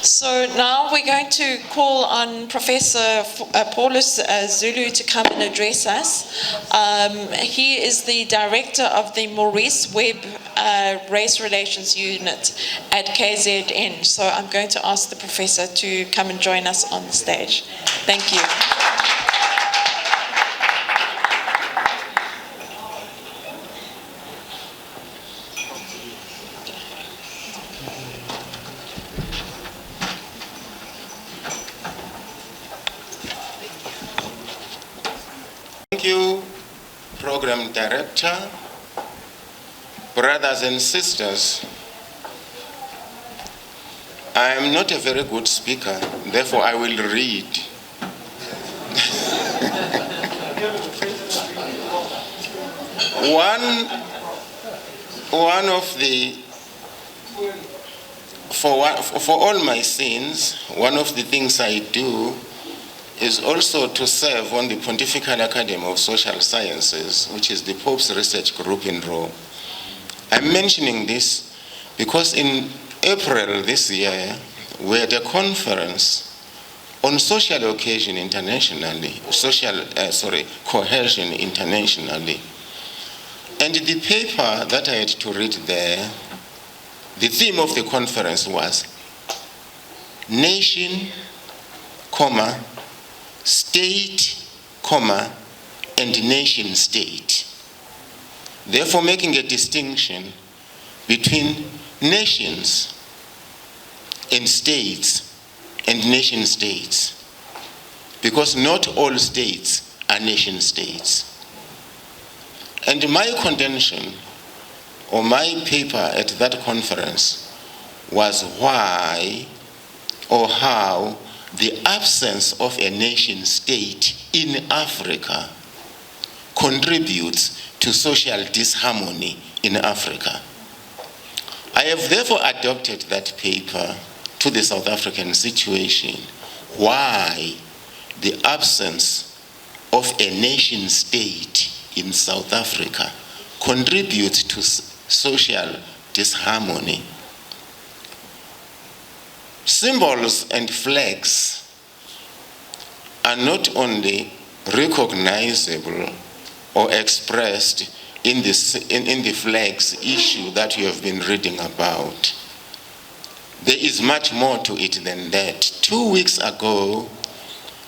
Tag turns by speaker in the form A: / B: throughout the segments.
A: So now we're going to call on Professor Prof Zulu to come and address us. He is the director of the Maurice Webb Race Relations Unit at KZN. So I'm going to ask the professor to come and join us on the stage. Thank you.
B: Thank you, Program Director, brothers and sisters. I am not a very good speaker, therefore I will read. One of the, for all my sins, one of the things I do is also to serve on the Pontifical Academy of Social Sciences, which is the Pope's research group in Rome. I'm mentioning this because in April this year, we had a conference on social cohesion internationally, cohesion internationally. And the paper that I had to read there, the theme of the conference was nation, state, and nation state. Therefore making a distinction between nations and states and nation states, because not all states are nation states. And my contention, or my paper at that conference, was why or how the absence of a nation state in Africa contributes to social disharmony in Africa. I have therefore adopted that paper to the South African situation, why the absence of a nation state in South Africa contributes to social disharmony. Symbols and flags are not only recognizable or expressed in the flags issue that you have been reading about. There is much more to it than that. 2 weeks ago,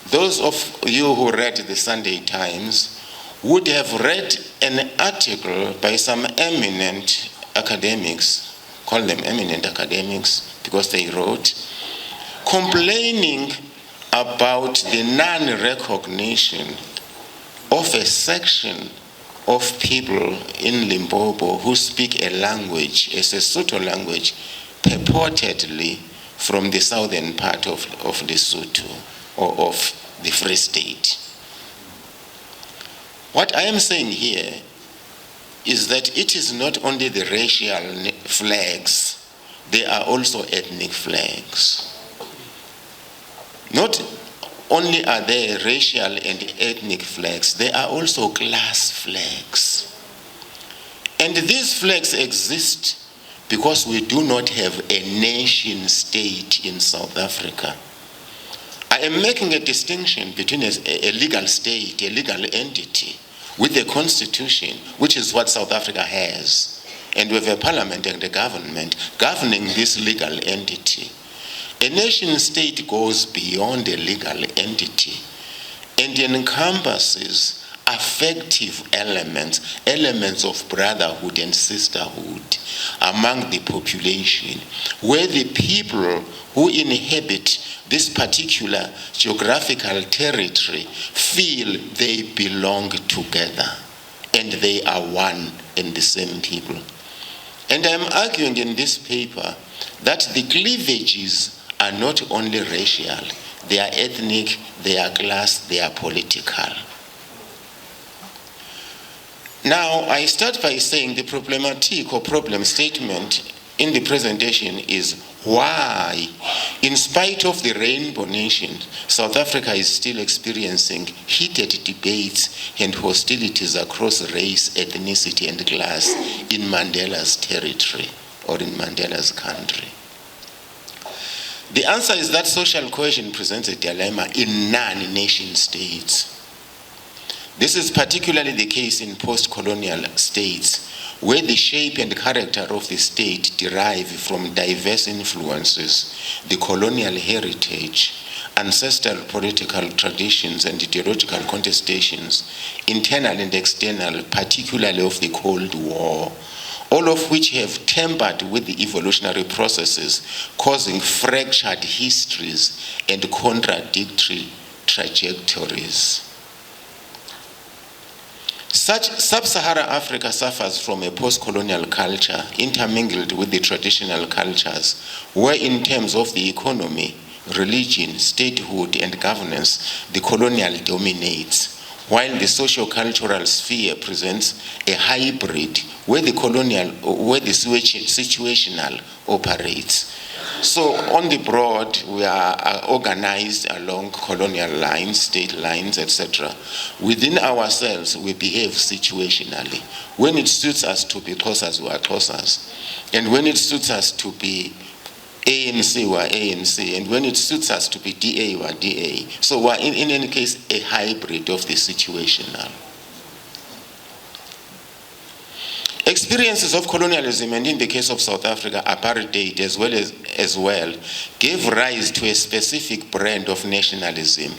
B: those of you who read the Sunday Times would have read an article by some eminent academics, call them eminent academics because they wrote, complaining about the non-recognition of a section of people in Limpopo who speak a language, a Sesotho language, purportedly from the southern part of Lesotho or of the Free State. What I am saying here is that it is not only the racial flags, there are also ethnic flags. Not only are there racial and ethnic flags, there are also class flags. And these flags exist because we do not have a nation state in South Africa. I am making a distinction between a legal state, a legal entity, with a constitution, which is what South Africa has, and with a parliament and a government governing this legal entity. A nation state goes beyond a legal entity and encompasses affective elements of brotherhood and sisterhood among the population, where the people who inhabit this particular geographical territory feel they belong together and they are one and the same people. And I'm arguing in this paper that the cleavages are not only racial, they are ethnic, they are class, they are political. Now, I start by saying the problematic or problem statement in the presentation is why, in spite of the rainbow nation, South Africa is still experiencing heated debates and hostilities across race, ethnicity, and class in Mandela's territory or in Mandela's country. The answer is that social cohesion presents a dilemma in non-nation states. This is particularly the case in post-colonial states, where the shape and character of the state derive from diverse influences, the colonial heritage, ancestral political traditions and ideological contestations, internal and external, particularly of the Cold War, all of which have tampered with the evolutionary processes, causing fractured histories and contradictory trajectories. Sub-Saharan Africa suffers from a post-colonial culture intermingled with the traditional cultures, where in terms of the economy, religion, statehood, and governance, the colonial dominates, while the socio-cultural sphere presents a hybrid where the situational operates. So on the broad, we are organized along colonial lines, state lines, etc. Within ourselves, we behave situationally. When it suits us to be Xhosas, we are Xhosas. And when it suits us to be ANC, we are ANC. And when it suits us to be DA, we are DA. So we are in any case a hybrid of the situational. Experiences of colonialism, and in the case of South Africa, apartheid as well, gave rise to a specific brand of nationalism,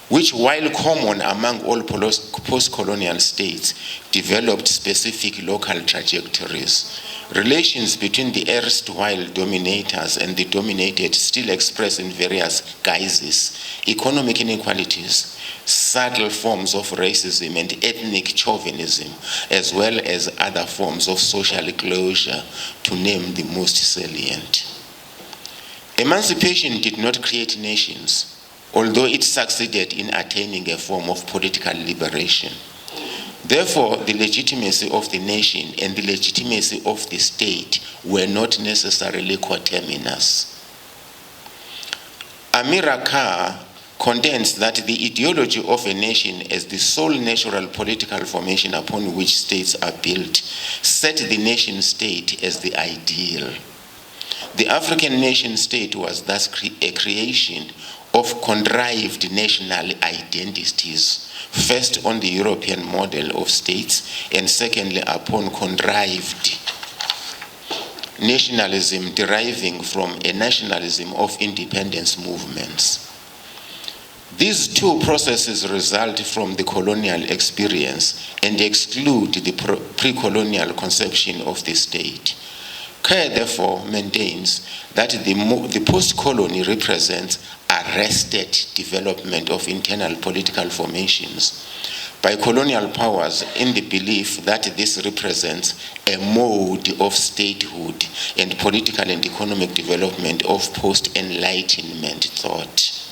B: which, while common among all post-colonial states, developed specific local trajectories. Relations between the erstwhile dominators and the dominated still express in various guises economic inequalities, subtle forms of racism and ethnic chauvinism, as well as other forms of social closure, to name the most salient. Emancipation did not create nations, although it succeeded in attaining a form of political liberation. Therefore, the legitimacy of the nation and the legitimacy of the state were not necessarily coterminous. Amira Carr contends that the ideology of a nation as the sole natural political formation upon which states are built set the nation state as the ideal. The African nation state was thus a creation of contrived national identities, first on the European model of states, and secondly upon contrived nationalism deriving from a nationalism of independence movements. These two processes result from the colonial experience and exclude the pre-colonial conception of the state. Kerr therefore maintains that the post-colony represents arrested development of internal political formations by colonial powers, in the belief that this represents a mode of statehood and political and economic development of post-Enlightenment thought.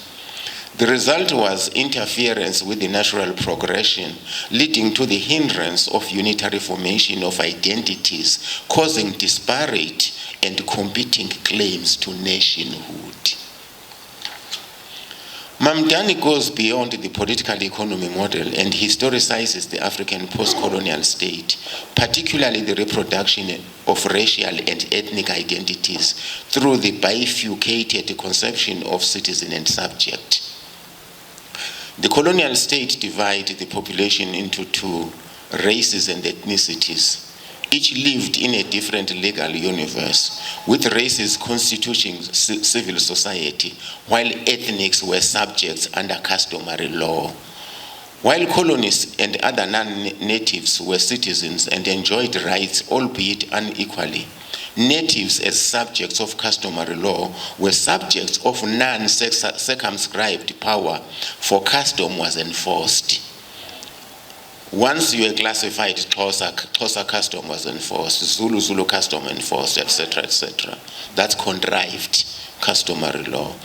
B: The result was interference with the natural progression, leading to the hindrance of unitary formation of identities, causing disparate and competing claims to nationhood. Mamdani goes beyond the political economy model and historicizes the African post-colonial state, particularly the reproduction of racial and ethnic identities through the bifurcated conception of citizen and subject. The colonial state divided the population into two, races and ethnicities. Each lived in a different legal universe, with races constituting civil society, while ethnics were subjects under customary law. While colonists and other non-natives were citizens and enjoyed rights, albeit unequally, natives as subjects of customary law were subjects of non-circumscribed power, for custom was enforced. Once you were classified, Xhosa custom was enforced, Zulu custom enforced, etc., etc. That's contrived customary law.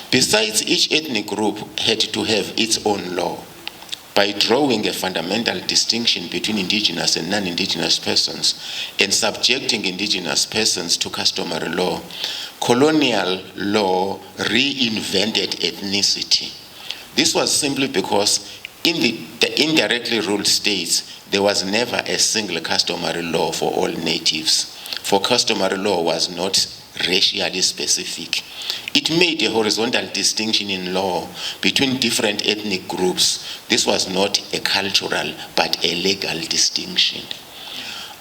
B: Besides, each ethnic group had to have its own law. By drawing a fundamental distinction between indigenous and non-indigenous persons and subjecting indigenous persons to customary law, colonial law reinvented ethnicity. This was simply because in the indirectly ruled states, there was never a single customary law for all natives, for customary law was not racially specific. It made a horizontal distinction in law between different ethnic groups. This was not a cultural but a legal distinction.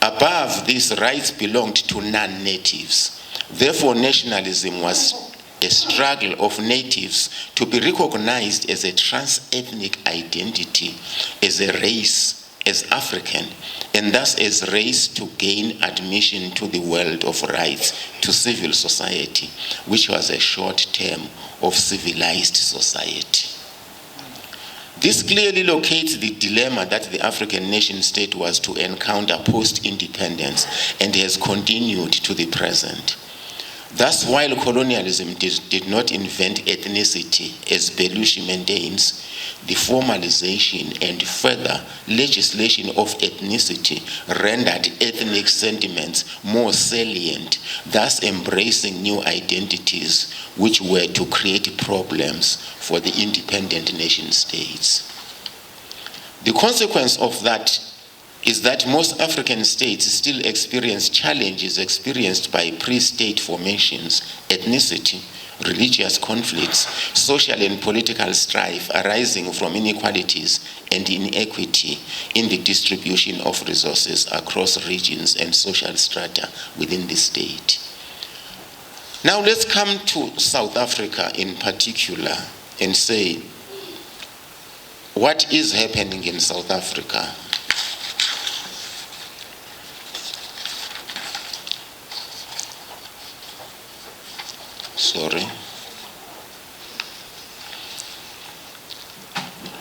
B: Above this, rights belonged to non-natives. Therefore, nationalism was a struggle of natives to be recognized as a trans-ethnic identity, as a race, as African, and thus as race to gain admission to the world of rights, to civil society, which was a short term of civilized society. This clearly locates the dilemma that the African nation state was to encounter post-independence and has continued to the present. Thus, while colonialism did not invent ethnicity, as Belushi maintains, the formalization and further legislation of ethnicity rendered ethnic sentiments more salient, thus embracing new identities which were to create problems for the independent nation states. The consequence of that is that most African states still experience challenges experienced by pre-state formations, ethnicity, religious conflicts, social and political strife arising from inequalities and inequity in the distribution of resources across regions and social strata within the state. Now let's come to South Africa in particular and say, what is happening in South Africa? Sorry.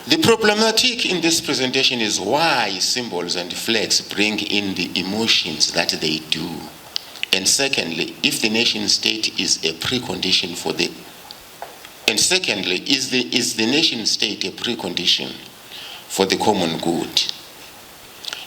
B: The problematic in this presentation is why symbols and flags bring in the emotions that they do. And secondly, if the nation state is a precondition for the, and secondly, is the nation state a precondition for the common good?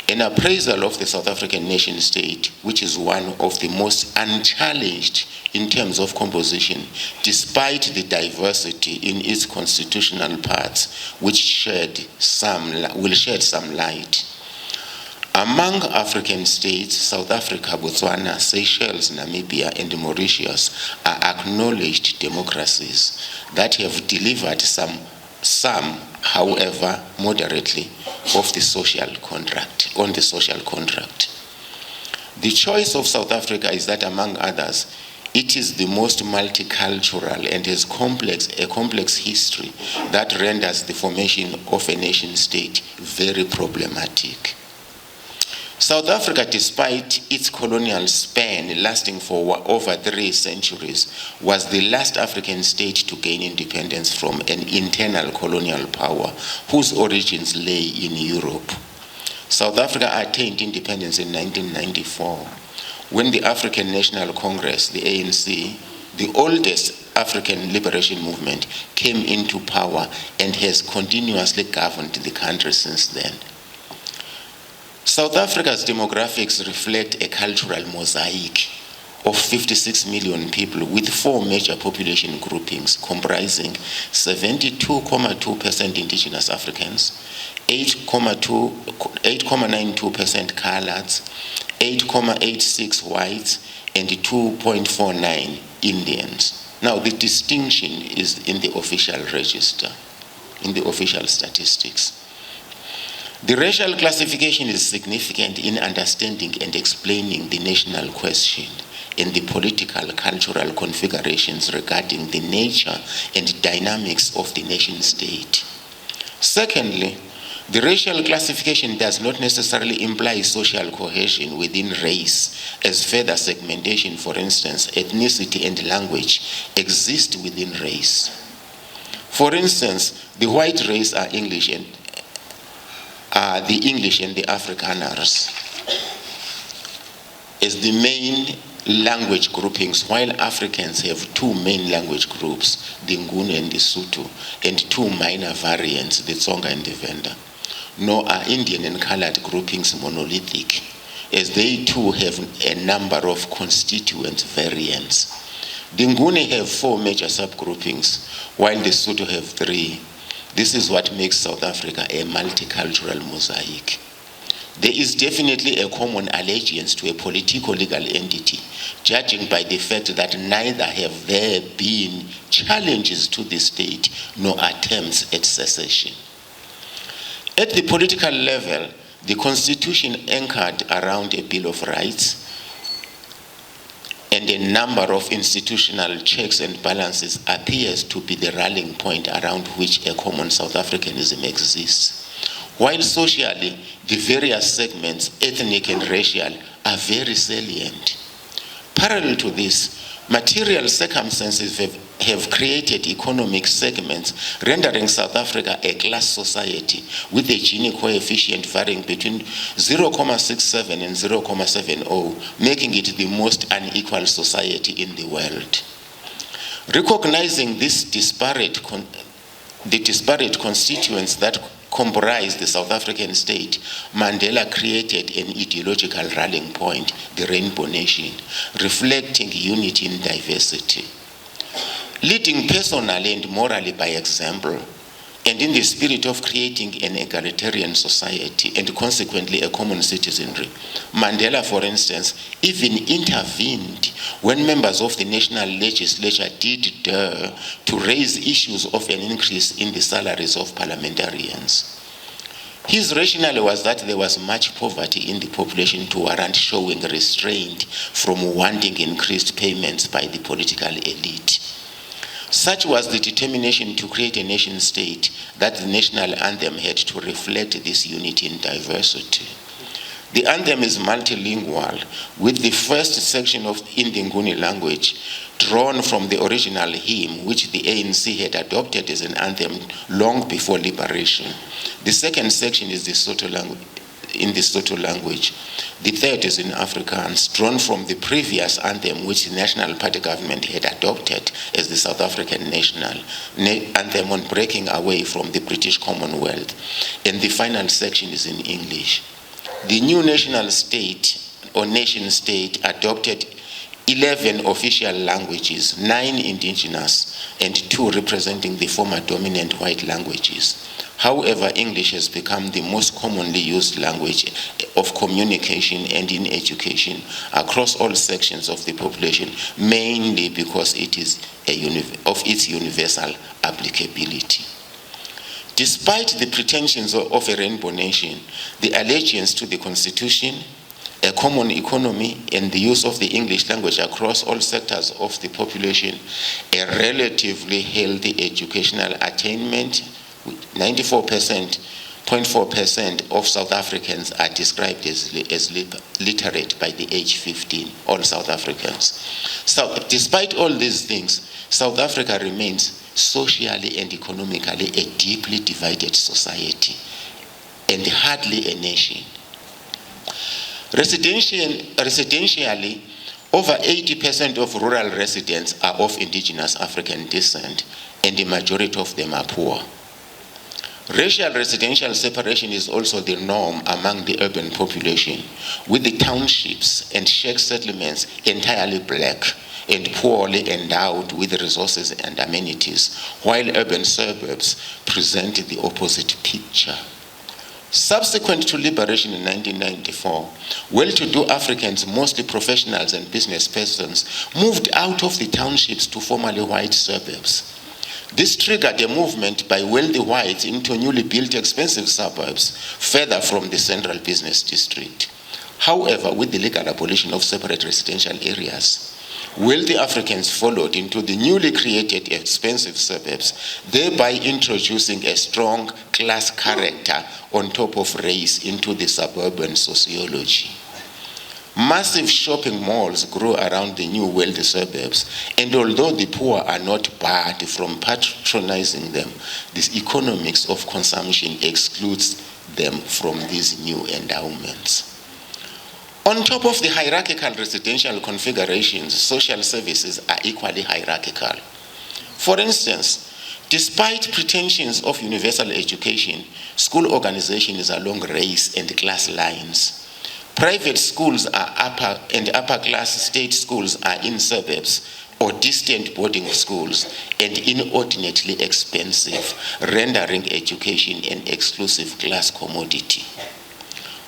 B: An appraisal of the South African nation state, which is one of the most unchallenged in terms of composition, despite the diversity in its constitutional parts, which will shed some light. Among African states, South Africa, Botswana, Seychelles, Namibia, and Mauritius are acknowledged democracies that have delivered some, however, moderately, of the social contract, on the social contract. The choice of South Africa is that, among others, it is the most multicultural and has a complex history that renders the formation of a nation state very problematic. South Africa, despite its colonial span lasting for over 3 centuries, was the last African state to gain independence from an internal colonial power whose origins lay in Europe. South Africa attained independence in 1994, when the African National Congress, the ANC, the oldest African liberation movement, came into power and has continuously governed the country since then. South Africa's demographics reflect a cultural mosaic of 56 million people with 4 major population groupings comprising 72.2% indigenous Africans, 8.92% Coloureds, 8.86 whites, and 2.49 Indians. Now the distinction is in the official register, in the official statistics. The racial classification is significant in understanding and explaining the national question and the political cultural configurations regarding the nature and dynamics of the nation state. Secondly, the racial classification does not necessarily imply social cohesion within race, as further segmentation, for instance, ethnicity and language, exist within race. For instance, the white race are the English and the Afrikaners as the main language groupings, while Africans have 2 main language groups, the Nguni and the Sotho, and 2 minor variants, the Tsonga and the Venda. Nor are Indian and colored groupings monolithic, as they too have a number of constituent variants. The Nguni have 4 major subgroupings, while the Sotho have 3. This is what makes South Africa a multicultural mosaic. There is definitely a common allegiance to a political legal entity, judging by the fact that neither have there been challenges to the state nor attempts at secession. At the political level, the Constitution anchored around a Bill of Rights and a number of institutional checks and balances appears to be the rallying point around which a common South Africanism exists. While socially, the various segments, ethnic and racial, are very salient. Parallel to this, material circumstances have created economic segments rendering South Africa a class society with a Gini coefficient varying between 0.67 and 0.70, making it the most unequal society in the world. Recognizing this disparate constituents that comprise the South African state, Mandela created an ideological rallying point, the Rainbow Nation, reflecting unity in diversity. Leading personally and morally by example, and in the spirit of creating an egalitarian society and consequently a common citizenry, Mandela, for instance, even intervened when members of the national legislature did dare to raise issues of an increase in the salaries of parliamentarians. His rationale was that there was much poverty in the population to warrant showing restraint from wanting increased payments by the political elite. Such was the determination to create a nation state that the national anthem had to reflect this unity in diversity. The anthem is multilingual, with the first section in the Nguni language drawn from the original hymn, which the ANC had adopted as an anthem long before liberation. The second section is in the Sotho language. The third is in Afrikaans, drawn from the previous anthem which the National Party government had adopted as the South African national anthem on breaking away from the British Commonwealth. And the final section is in English. The new national state or nation state adopted 11 official languages, 9 indigenous, and 2 representing the former dominant white languages. However, English has become the most commonly used language of communication and in education across all sections of the population, mainly because it is of its universal applicability. Despite the pretensions of a rainbow nation, the allegiance to the Constitution, a common economy, and the use of the English language across all sectors of the population, a relatively healthy educational attainment, 94.4% of South Africans are described as literate by the age 15, all South Africans. So, despite all these things, South Africa remains socially and economically a deeply divided society and hardly a nation. Residentially, over 80% of rural residents are of indigenous African descent, and the majority of them are poor. Racial residential separation is also the norm among the urban population, with the townships and shack settlements entirely black and poorly endowed with resources and amenities, while urban suburbs present the opposite picture. Subsequent to liberation in 1994, well-to-do Africans, mostly professionals and business persons, moved out of the townships to formerly white suburbs. This triggered a movement by wealthy whites into newly built expensive suburbs, further from the central business district. However, with the legal abolition of separate residential areas, wealthy Africans followed into the newly created expensive suburbs, thereby introducing a strong class character on top of race into the suburban sociology. Massive shopping malls grew around the new wealthy suburbs, and although the poor are not barred from patronizing them, the economics of consumption excludes them from these new endowments. On top of the hierarchical residential configurations, social services are equally hierarchical. For instance, despite pretensions of universal education, school organization is along race and class lines. Private schools are upper class state schools are in suburbs or distant boarding schools and inordinately expensive, rendering education an exclusive class commodity.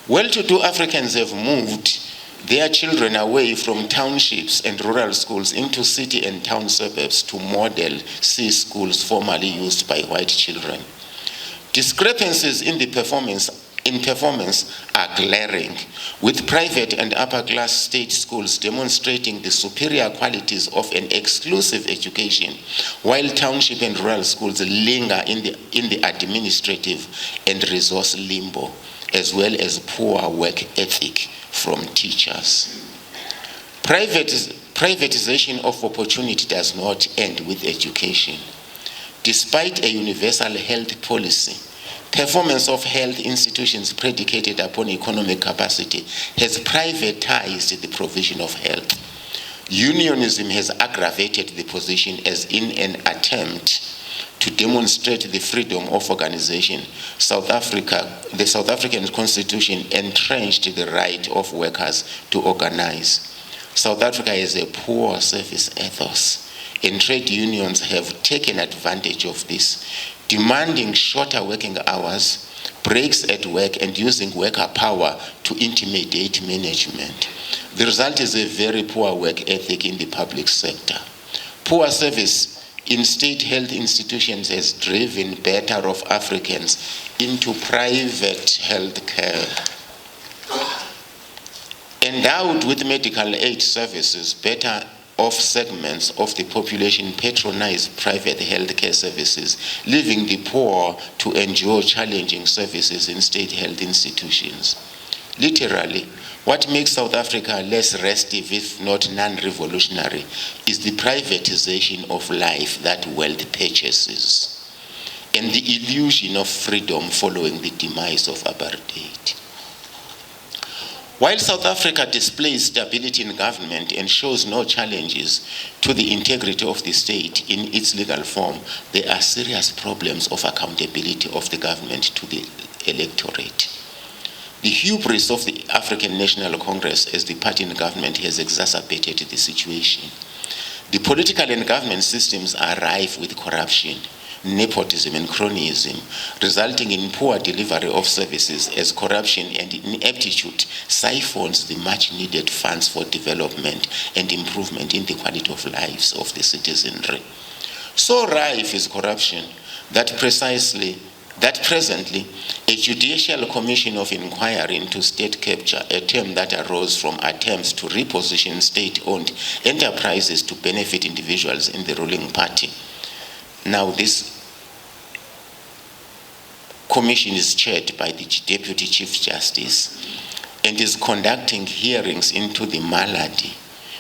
B: Well-to-do Africans have moved their children away from townships and rural schools into city and town suburbs to model C schools formerly used by white children. Discrepancies in performance are glaring, with private and upper-class state schools demonstrating the superior qualities of an exclusive education, while township and rural schools linger in the administrative and resource limbo, as well as poor work ethic from teachers. Privatization of opportunity does not end with education. Despite a universal health policy, performance of health institutions predicated upon economic capacity has privatized the provision of health. Unionism has aggravated the position, as in an attempt to demonstrate the freedom of organization, the South African Constitution entrenched the right of workers to organize. South Africa has a poor service ethos, and trade unions have taken advantage of this, demanding shorter working hours, breaks at work, and using worker power to intimidate management. The result is a very poor work ethic in the public sector. Poor service in state health institutions has driven better off Africans into private health care. Endowed with medical aid services, better off segments of the population patronize private health care services, leaving the poor to endure challenging services in state health institutions. Literally, what makes South Africa less restive, if not non-revolutionary, is the privatization of life that wealth purchases, and the illusion of freedom following the demise of apartheid. While South Africa displays stability in government and shows no challenges to the integrity of the state in its legal form, there are serious problems of accountability of the government to the electorate. The hubris of the African National Congress as the party in government has exacerbated the situation. The political and government systems are rife with corruption, nepotism, and cronyism, resulting in poor delivery of services as corruption and ineptitude siphons the much-needed funds for development and improvement in the quality of lives of the citizenry. So rife is corruption that presently a judicial commission of inquiry into state capture, a term that arose from attempts to reposition state-owned enterprises to benefit individuals in the ruling party. Now this commission is chaired by the Deputy Chief Justice and is conducting hearings into the malady.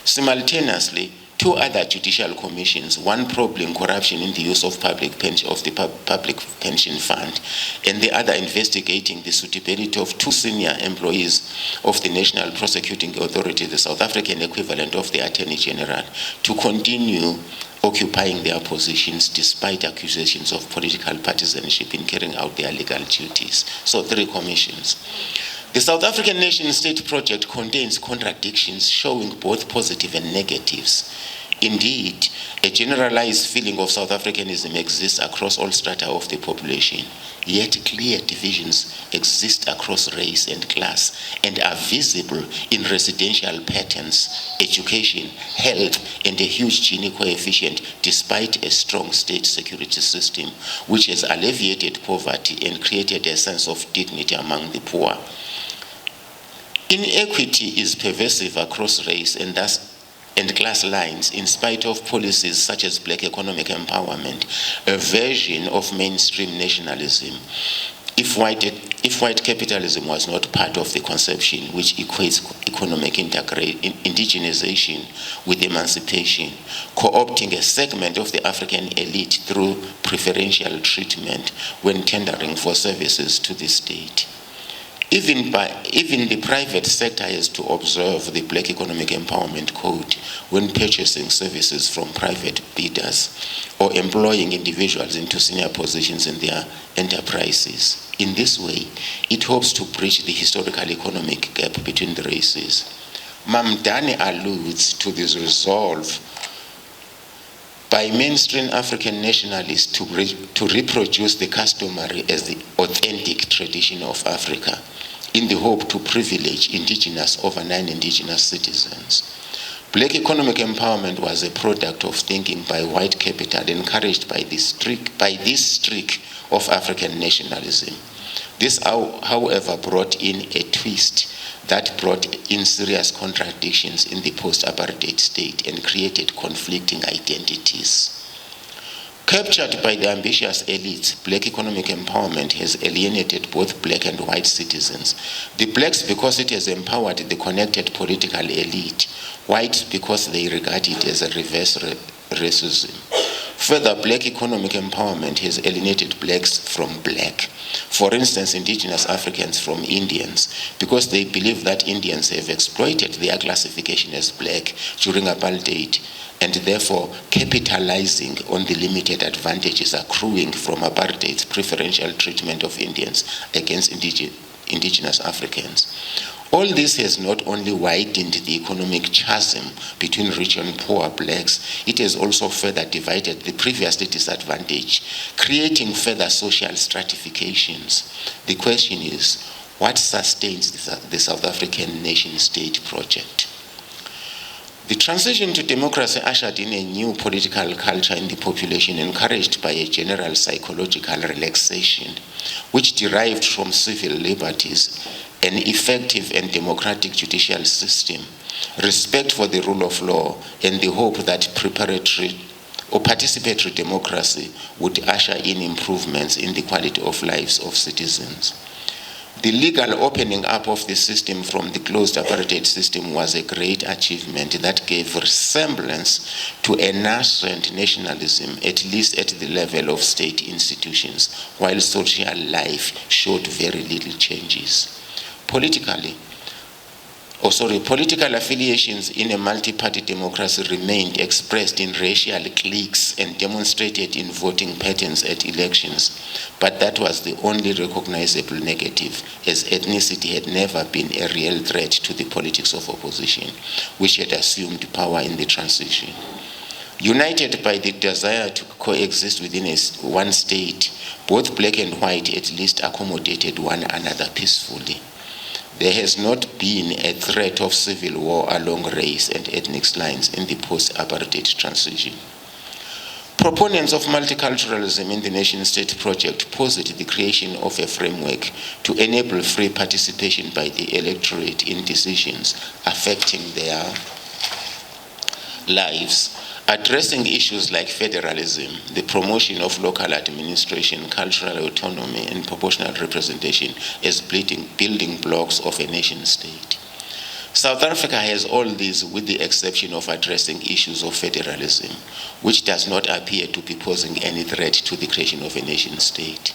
B: Simultaneously, two other judicial commissions, one probing corruption in the use of public pension fund, and the other investigating the suitability of two senior employees of the National Prosecuting Authority, the South African equivalent of the Attorney General, to continue occupying their positions despite accusations of political partisanship in carrying out their legal duties. So 3 commissions. The South African nation-state project contains contradictions showing both positive and negatives. Indeed, a generalized feeling of South Africanism exists across all strata of the population, yet clear divisions exist across race and class and are visible in residential patterns, education, health, and a huge Gini coefficient despite a strong state security system, which has alleviated poverty and created a sense of dignity among the poor. Inequity is pervasive across race and class lines in spite of policies such as black economic empowerment, a version of mainstream nationalism. If white capitalism was not part of the conception which equates economic indigenization with emancipation, co-opting a segment of the African elite through preferential treatment when tendering for services to the state. Even the private sector has to observe the Black Economic Empowerment Code when purchasing services from private bidders or employing individuals into senior positions in their enterprises. In this way, it hopes to bridge the historical economic gap between the races. Mamdani alludes to this resolve by mainstream African nationalists to reproduce the customary as the authentic tradition of Africa. in the hope to privilege indigenous over non-indigenous citizens. Black economic empowerment was a product of thinking by white capital encouraged by this streak of African nationalism. This, however, brought in a twist that brought in serious contradictions in the post-apartheid state and created conflicting identities. Captured by the ambitious elites, black economic empowerment has alienated both black and white citizens. The blacks because it has empowered the connected political elite, white because they regard it as a reverse racism. Further, black economic empowerment has alienated blacks from black. For instance, indigenous Africans from Indians, because they believe that Indians have exploited their classification as black during apartheid, and therefore capitalizing on the limited advantages accruing from apartheid's preferential treatment of Indians against indigenous Africans. All this has not only widened the economic chasm between rich and poor blacks, it has also further divided the previously disadvantaged, creating further social stratifications. The question is, what sustains the South African nation-state project? The transition to democracy ushered in a new political culture in the population, encouraged by a general psychological relaxation, which derived from civil liberties, an effective and democratic judicial system, respect for the rule of law, and the hope that participatory democracy would usher in improvements in the quality of lives of citizens. The legal opening up of the system from the closed apartheid system was a great achievement that gave resemblance to a nascent nationalism, at least at the level of state institutions, while social life showed very little changes. Political affiliations in a multi-party democracy remained expressed in racial cliques and demonstrated in voting patterns at elections, but that was the only recognizable negative, as ethnicity had never been a real threat to the politics of opposition, which had assumed power in the transition. United by the desire to coexist within one state, both black and white at least accommodated one another peacefully. There has not been a threat of civil war along race and ethnic lines in the post-apartheid transition. Proponents of multiculturalism in the nation-state project posit the creation of a framework to enable free participation by the electorate in decisions affecting their lives, addressing issues like federalism, the promotion of local administration, cultural autonomy, and proportional representation as building blocks of a nation-state. South Africa has all these with the exception of addressing issues of federalism, which does not appear to be posing any threat to the creation of a nation-state.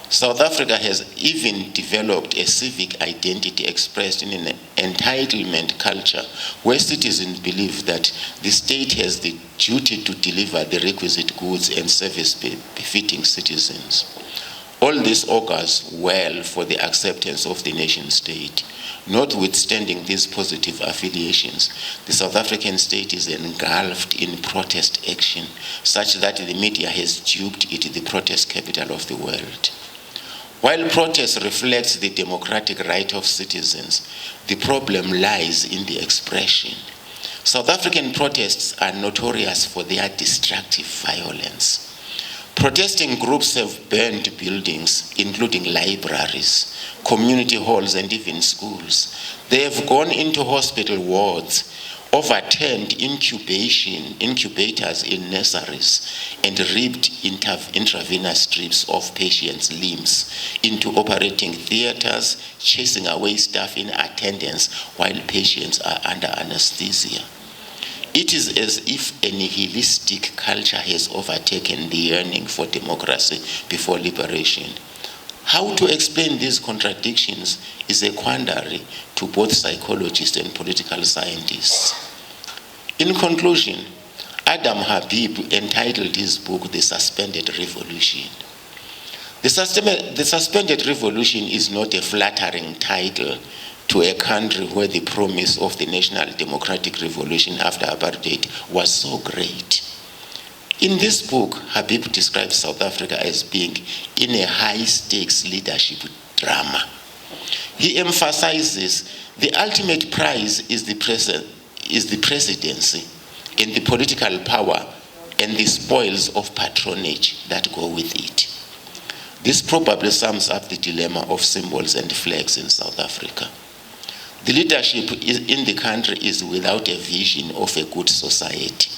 B: South Africa has even developed a civic identity expressed in an entitlement culture where citizens believe that the state has the duty to deliver the requisite goods and service befitting citizens. All this augurs well for the acceptance of the nation state. Notwithstanding these positive affiliations, the South African state is engulfed in protest action, such that the media has duped it the protest capital of the world. While protest reflects the democratic right of citizens, the problem lies in the expression. South African protests are notorious for their destructive violence. Protesting groups have burned buildings, including libraries, community halls, and even schools. They have gone into hospital wards, overturned incubators in nurseries, and ripped intravenous strips of patients' limbs into operating theaters, chasing away staff in attendance while patients are under anesthesia. It is as if a nihilistic culture has overtaken the yearning for democracy before liberation. How to explain these contradictions is a quandary to both psychologists and political scientists. In conclusion, Adam Habib entitled his book The Suspended Revolution. The Suspended Revolution is not a flattering title to a country where the promise of the National Democratic Revolution after apartheid was so great. In this book, Habib describes South Africa as being in a high-stakes leadership drama. He emphasizes the ultimate prize is the presidency and the political power and the spoils of patronage that go with it. This probably sums up the dilemma of symbols and flags in South Africa. The leadership in the country is without a vision of a good society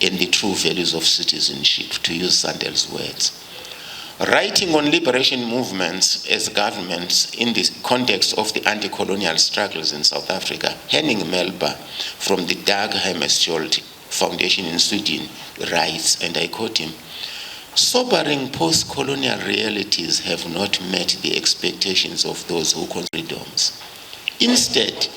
B: and the true values of citizenship, to use Sandel's words. Writing on liberation movements as governments in the context of the anti-colonial struggles in South Africa, Henning Melba from the Dag Hammarskjöld Foundation in Sweden writes, and I quote him, "Sobering post-colonial realities have not met the expectations of those who conquer freedoms. Instead,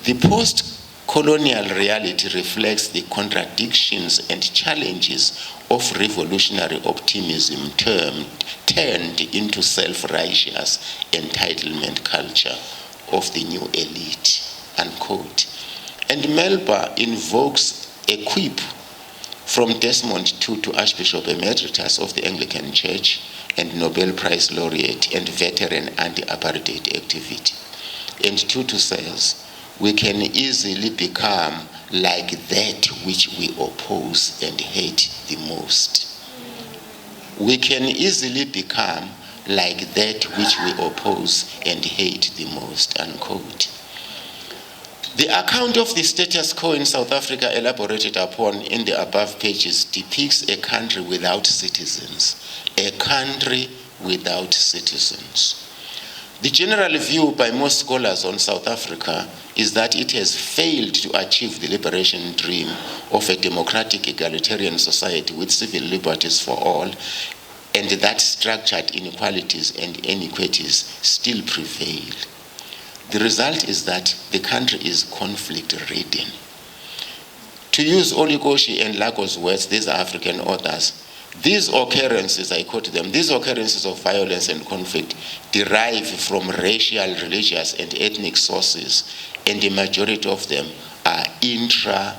B: the post-colonial reality reflects the contradictions and challenges of revolutionary optimism turned into self-righteous entitlement culture of the new elite," unquote. And Melba invokes a quip from Desmond Tutu, Archbishop Emeritus of the Anglican Church and Nobel Prize laureate and veteran anti-apartheid activist. And Tutu says, "We can easily become like that which we oppose and hate the most." We can easily become like that which we oppose and hate the most, unquote. The account of the status quo in South Africa elaborated upon in the above pages depicts a country without citizens. A country without citizens. The general view by most scholars on South Africa is that it has failed to achieve the liberation dream of a democratic egalitarian society with civil liberties for all, and that structured inequalities and inequities still prevail. The result is that the country is conflict-ridden. To use Oligoshi and Lagos' words, these are African authors, these occurrences, I quote them, these occurrences of violence and conflict derive from racial, religious, and ethnic sources, and the majority of them are intra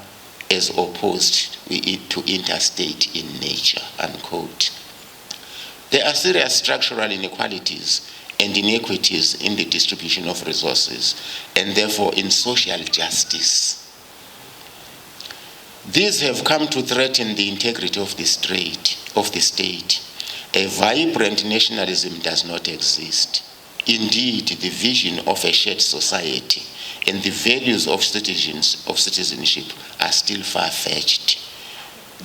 B: as opposed to interstate in nature, unquote. There are serious structural inequalities and inequities in the distribution of resources, and therefore in social justice. These have come to threaten the integrity of the state. A vibrant nationalism does not exist. Indeed, the vision of a shared society and the values of citizenship are still far-fetched.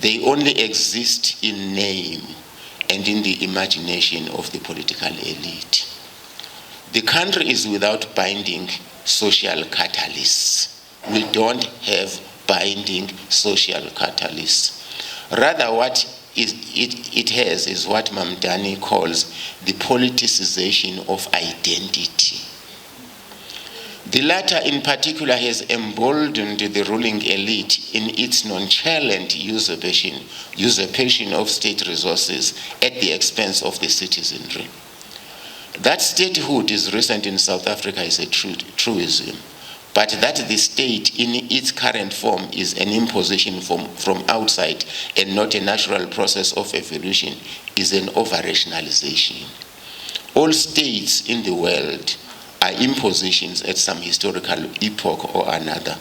B: They only exist in name and in the imagination of the political elite. The country is without binding social catalysts. We don't have binding social catalysts. Rather, what it has is what Mamdani calls the politicization of identity. The latter in particular has emboldened the ruling elite in its nonchalant usurpation of state resources at the expense of the citizenry. That statehood is recent in South Africa is a truism, but that the state in its current form is an imposition from outside and not a natural process of evolution is an over-rationalization. All states in the world are impositions at some historical epoch or another.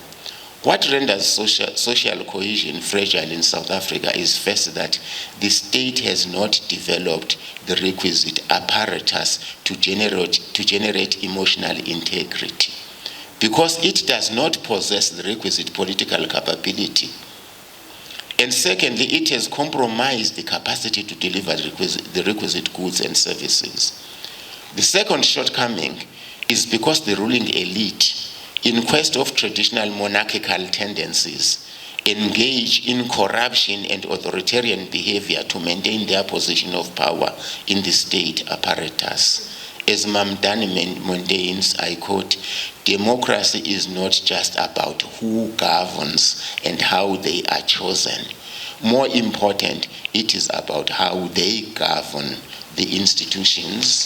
B: What renders social cohesion fragile in South Africa is first that the state has not developed the requisite apparatus to generate emotional integrity, because it does not possess the requisite political capability. And secondly, it has compromised the capacity to deliver the requisite goods and services. The second shortcoming is because the ruling elite, in quest of traditional monarchical tendencies, engage in corruption and authoritarian behavior to maintain their position of power in the state apparatus. As Mamdani maintains, I quote, "Democracy is not just about who governs and how they are chosen. More important, it is about how they govern the institutions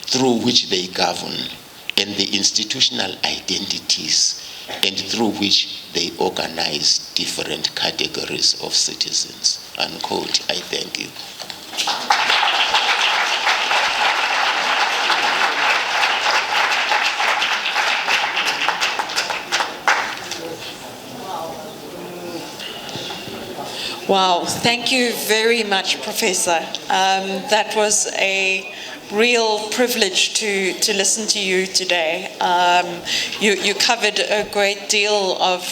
B: through which they govern and the institutional identities and through which they organize different categories of citizens," unquote. I thank you.
A: Wow, thank you very much, Professor. That was a real privilege to listen to you today. You covered a great deal of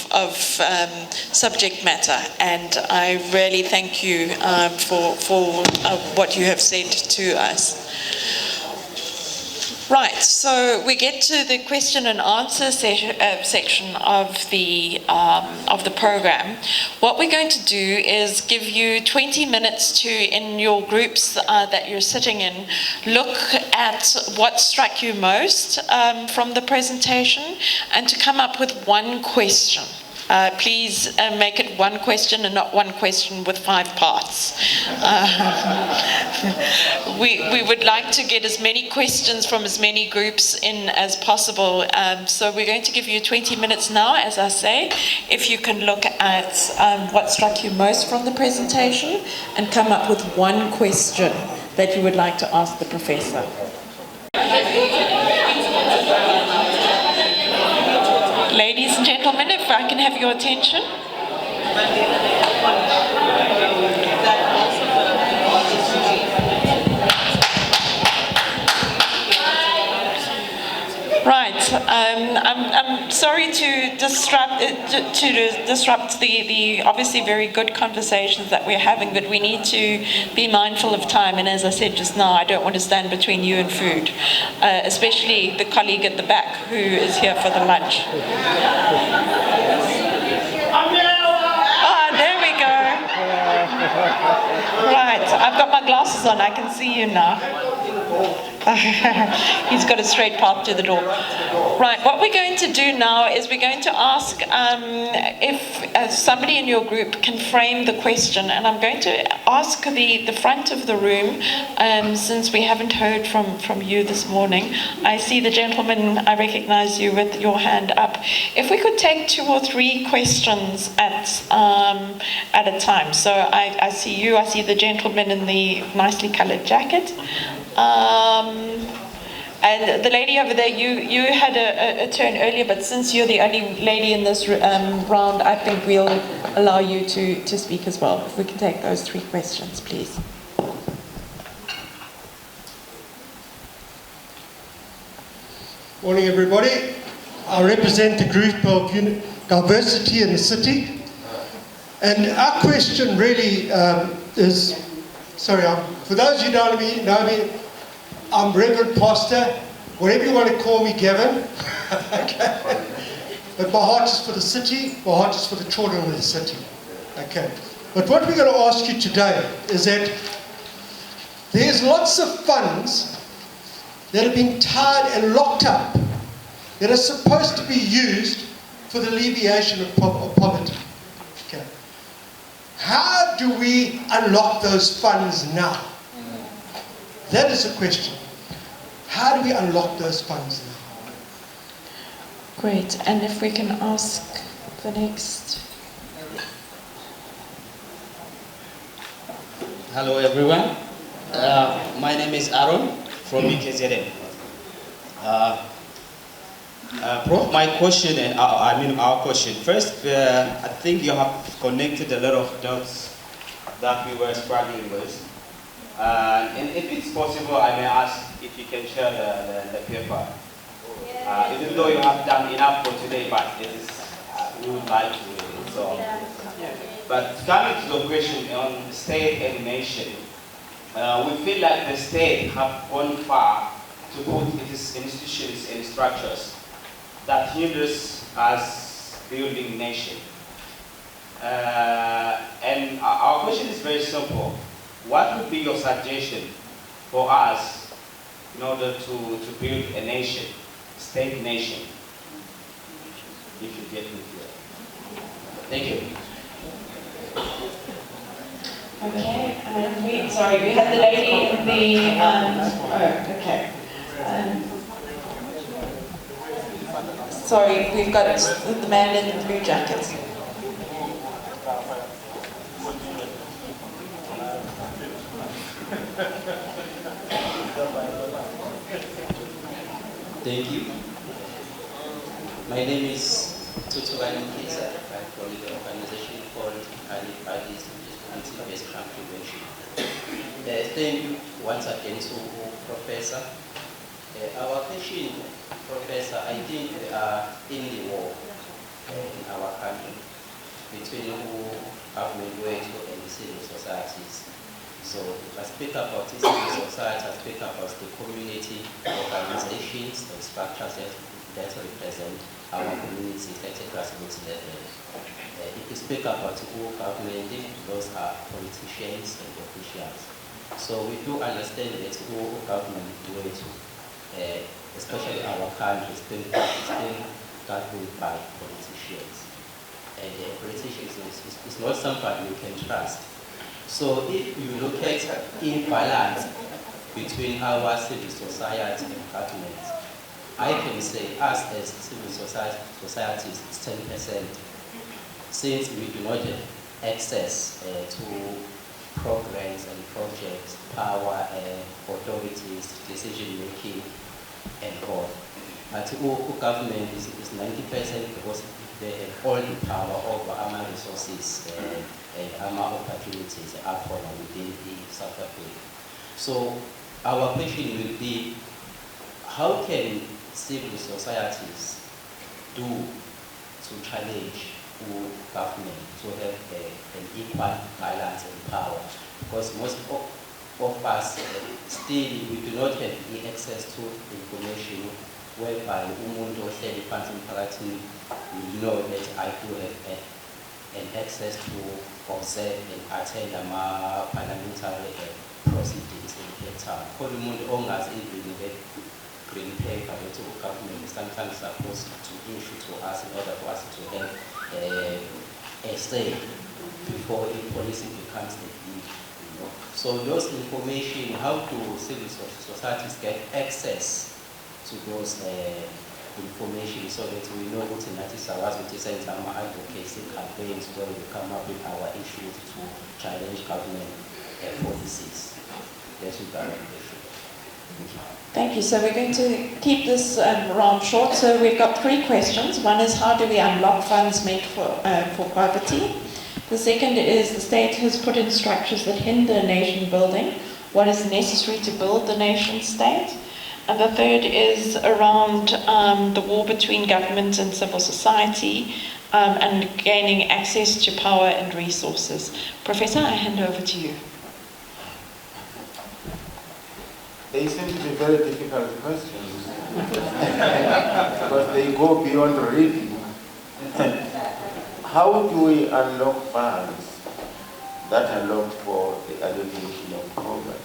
A: subject matter, and I really thank you for what you have said to us. Right, so we get to the question and answer section of the program. What we're going to do is give you 20 minutes to, in your groups that you're sitting in, look at what struck you most from the presentation, and to come up with one question. Please make it one question and not one question with 5 parts. We would like to get as many questions from as many groups in as possible. So we're going to give you 20 minutes now, as I say. If you can look at what struck you most from the presentation and come up with one question that you would like to ask the professor. Ladies and gentlemen, if I can have your attention. Right. I'm sorry to disrupt the obviously very good conversations that we're having, but we need to be mindful of time. And as I said just now, I don't want to stand between you and food, especially the colleague at the back who is here for the lunch. There we go. Right, I've got my glasses on. I can see you now. He's got a straight path to the door. Right, what we're going to do now is we're going to ask if somebody in your group can frame the question, and I'm going to ask the front of the room, since we haven't heard from you this morning. I see the gentleman, I recognize you with your hand up. If we could take 2 or 3 questions at a time. So I see you, I see the gentleman in the nicely colored jacket. And the lady over there, you had a turn earlier, but since you're the only lady in this round, I think we'll allow you to speak as well. If we can take those 3 questions, please.
C: Morning, everybody. I represent the group of diversity in the city. And our question really is, sorry, for those who don't know me, I'm Reverend Pastor, whatever you want to call me, Gavin. Okay. But my heart is for the city, my heart is for the children of the city. Okay. But what we're going to ask you today is that there's lots of funds that have been tied and locked up that are supposed to be used for the alleviation of poverty. Okay. How do we unlock those funds now? That is the question. How do we unlock those funds now?
A: Great. And if we can ask the next.
D: Hello, everyone. My name is Aaron from BKZN. Prof, my question, and our question. First, I think you have connected a lot of dots that we were struggling with. And if it's possible, I may ask if you can share the paper. Even though you have done enough for today, but we would like to. So, but coming to the question on state and nation, we feel like the state have gone far to put its institutions and structures that hinders us building nation. And our question is very simple. What would be your suggestion for us in order to build a nation, state nation, if you get me here? Thank you.
A: Okay, we had the lady in the, okay. Sorry, we've got the man in the blue jacket.
D: Thank you. My name is
E: From the organization called Parties, which is Community-Based Crime Prevention. Thank you once again to Professor. Our question, Professor, I think we are in the war in our country between who government works and the civil societies. So if I speak about the civil society, I speak about the community organizations and structures that represent our communities at a grassroots level. If we speak about who government, those are politicians and officials. So we do understand that who government works, especially our country, still governed by politicians. And politicians is not somebody you can trust. So if you look at imbalance between our civil society and government, I can say us as civil societies is 10%, since we do not have access to programs and projects, power, authorities, decision making, and all. But who government is 90% because they have all the power over our resources and our opportunities are within the South Africa. So our question will be, how can civil societies do to challenge government to have an equal balance and power? Because most of us still we do not have the access to information whereby umuntu ohleli phansi emphakathini will know that I do have an access to observe and attend parliamentary proceedings in Cape Town. Khona umuntu ongazi even the green paper that the government is sometimes supposed to issue to us in order for us to have a say before a policy becomes a deal. So those information, how do civil societies get access to those information so that we know what in that is ours, which is our advocacy campaigns where we come up with our issues to challenge government policies. That's what I
A: Thank you. So we're going to keep this round short. So we've got 3 questions. One is, how do we unlock funds meant for poverty? The second is, the state has put in structures that hinder nation building. What is necessary to build the nation state? And the third is around the war between government and civil society and gaining access to power and resources. Professor, I hand over to you.
B: They seem to be very difficult questions because they go beyond reading. How do we unlock funds that are locked for the alleviation of poverty?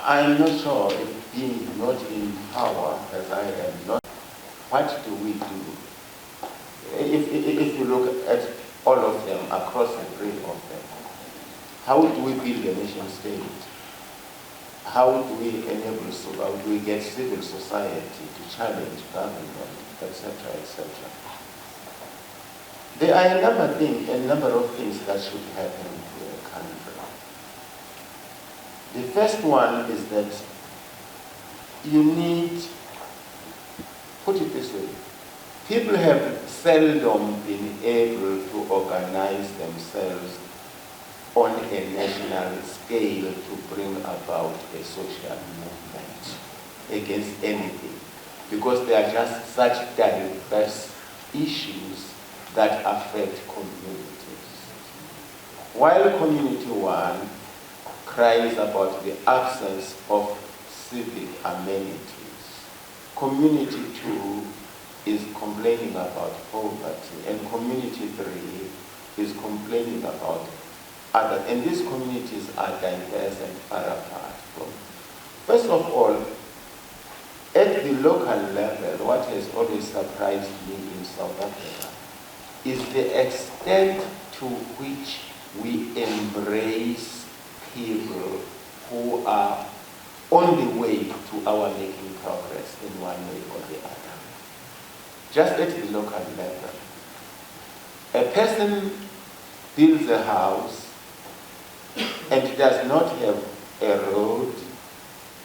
B: I'm not sure if being not in power, as I am not, what do we do? If you look at all of them, across the 3 of them, how do we build a nation state? How do we enable, how do we get civil society to challenge government, etc., etc.? There are a number of things that should happen to a country. The first one is that you need, put it this way, people have seldom been able to organize themselves on a national scale to bring about a social movement against anything, because there are just such diverse issues that affect communities. While Community 1 cries about the absence of civic amenities, Community 2 is complaining about poverty, and Community 3 is complaining about other, and these communities are diverse and far apart. First of all, at the local level, what has always surprised me in South Africa is the extent to which we embrace people who are on the way to our making progress in one way or the other. Just at the local level, a person builds a house and does not have a road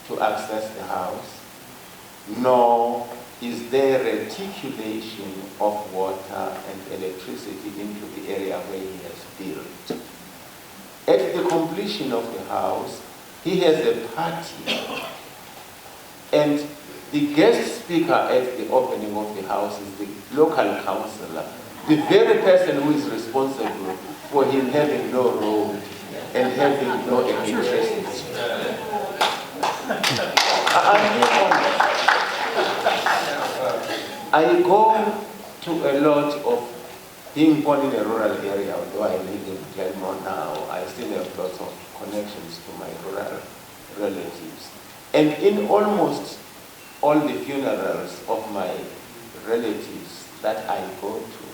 B: to access the house, nor is there reticulation of water and electricity into the area where he has built. At the completion of the house, he has a party, and the guest speaker at the opening of the house is the local councillor, the very person who is responsible for him having no road and having no electricity. I'm being honest. I go to a lot of, being born in a rural area, although I live in Glenmore now, I still have lots of connections to my rural relatives. And in almost all the funerals of my relatives that I go to,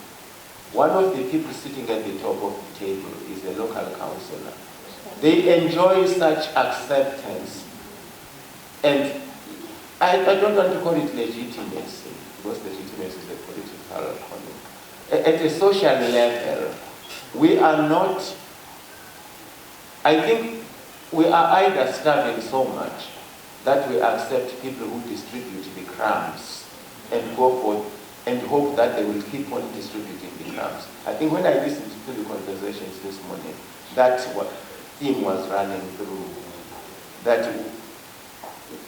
B: one of the people sitting at the top of the table is a local councillor. They enjoy such acceptance, and I don't want to call it legitimacy, because legitimacy is a political concept. At a social level, we are not, I think we are either starving so much that we accept people who distribute the crumbs and go for and hope that they will keep on distributing the crumbs. I think when I listened to the conversations this morning, that's what theme was running through, that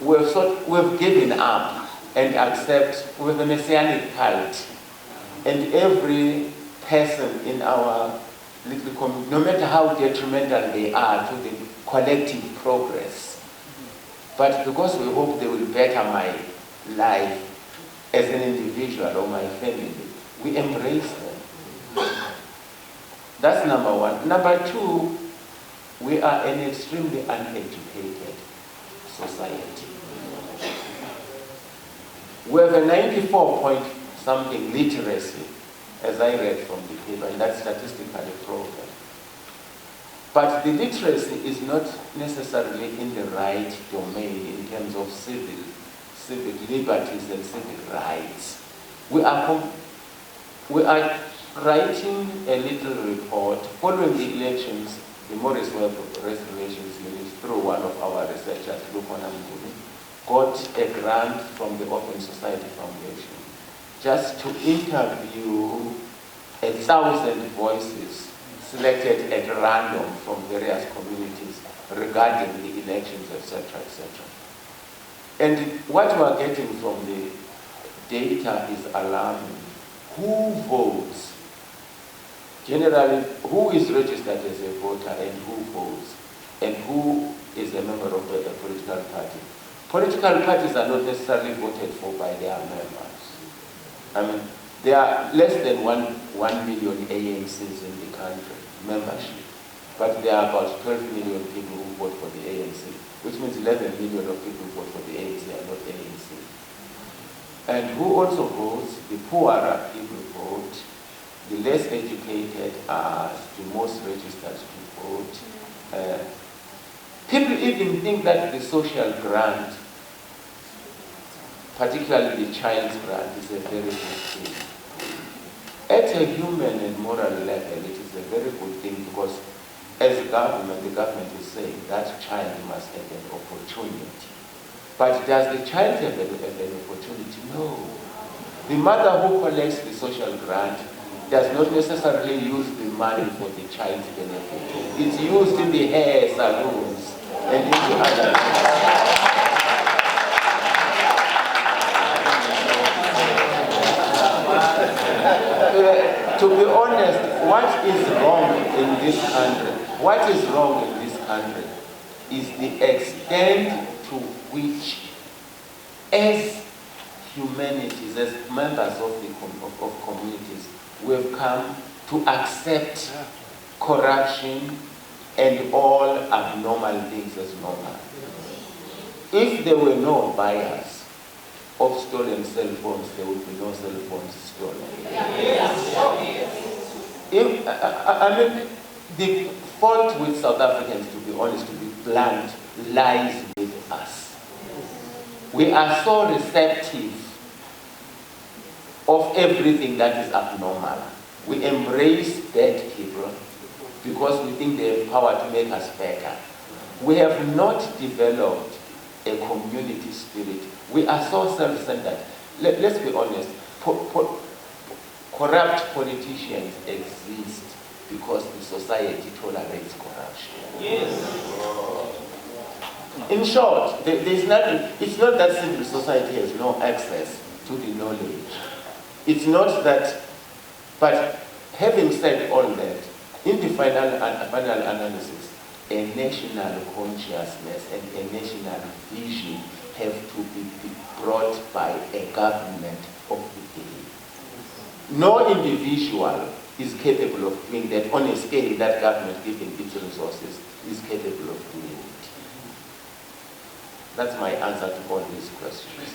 B: we've given up and accept with a messianic cult, and every person in our little community, no matter how detrimental they are to the collective progress, but because we hope they will better my life as an individual or my family, we embrace them. That's number one. Number two, we are an extremely uneducated society. We have a 94 point something literacy, as I read from the paper, and that's statistically proven. But the literacy is not necessarily in the right domain in terms of civic liberties and civic rights. We are writing a little report following the elections, the Morris Web Race Relations Unit, through one of our researchers, Lukona Mguni, got a grant from the Open Society Foundation just to interview 1,000 voices selected at random from various communities regarding the elections, etc., etc. And what we are getting from the data is alarming. Who votes? Generally, who is registered as a voter and who votes? And who is a member of a political party? Political parties are not necessarily voted for by their members. I mean, there are less than 1 million ANCs in the country, membership. But there are about 12 million people who vote for the ANC, which means 11 million of people who vote for the ANC are not ANC. And who also votes? The poorer people vote, the less educated are the most registered to vote. People even think that the social grant, particularly the child's grant, is a very good thing. At a human and moral level, it is a very good thing because as a government, the government is saying that child must have an opportunity. But does the child have an opportunity? No. The mother who collects the social grant does not necessarily use the money for the child's benefit. It's used in the hair salons and in the other. To be honest, what is wrong in this country? What is wrong in this country is the extent to which, as humanities, as members of communities, we've come to accept corruption and all abnormal things as normal. If there were no buyers of stolen cell phones, there would be no cell phones stolen. I mean, the fault with South Africans, to be honest, to be blunt, lies with us. We are so receptive of everything that is abnormal. We embrace dead people because we think they have power to make us better. We have not developed a community spirit. We are so self-centered. let's be honest, corrupt politicians exist because the society tolerates corruption.
E: Yes.
B: In short, there's nothing, it's not that civil society has no access to the knowledge. It's not that, but having said all that, in the final analysis, a national consciousness and a national vision have to be brought by a government of the day. No individual is capable of doing that on a scale that government, given its resources, is capable of doing it. That's my answer to all these questions.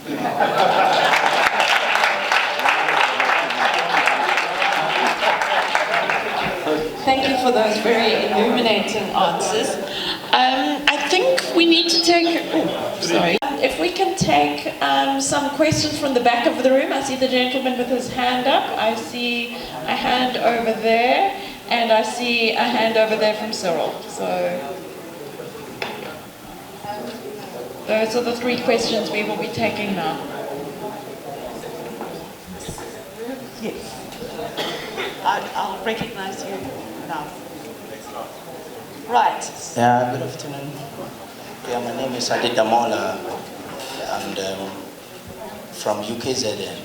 A: Thank you for those very illuminating answers. I think we need to take, if we can take some questions from the back of the room. I see the gentleman with his hand up. I see a hand over there, and I see a hand over there from Cyril. So those are the three questions we will be taking now. Yes. I'll recognize you now. Right.
F: Yeah, good afternoon. Yeah, my name is Adi Damola, and from UKZN.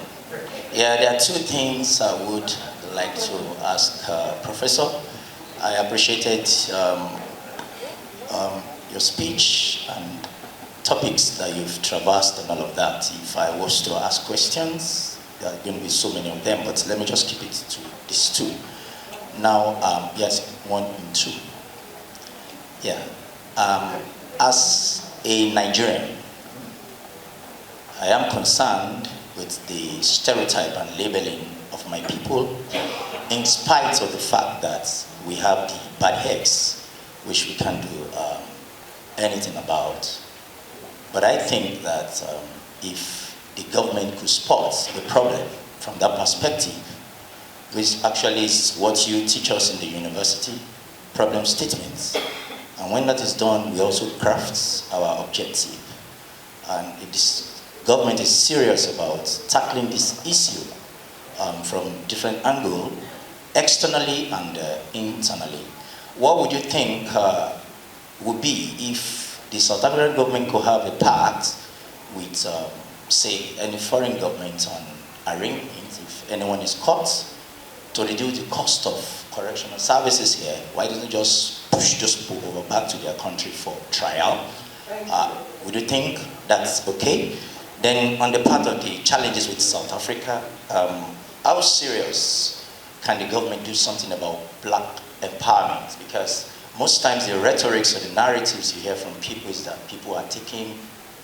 F: Yeah, there are two things I would like to ask Professor. I appreciated your speech and topics that you've traversed and all of that. If I was to ask questions, there are going to be so many of them, but let me just keep it to these two. Now, yes, 1 and 2. Yeah. As a Nigerian, I am concerned with the stereotype and labeling of my people, in spite of the fact that we have the bad eggs, which we can't do anything about. But I think that if the government could spot the problem from that perspective, which actually is what you teach us in the university, problem statements. And when that is done, we also craft our objective. And if this government is serious about tackling this issue from different angles, externally and internally, what would you think would be if the South African government could have a pact with, say, any foreign government on arrangements if anyone is caught, to reduce the cost of correctional services here? Why doesn't it just push those people over back to their country for trial? Would you think that's okay? Then on the part of the challenges with South Africa, how serious can the government do something about black empowerment? Because most times the rhetorics or the narratives you hear from people is that people are taking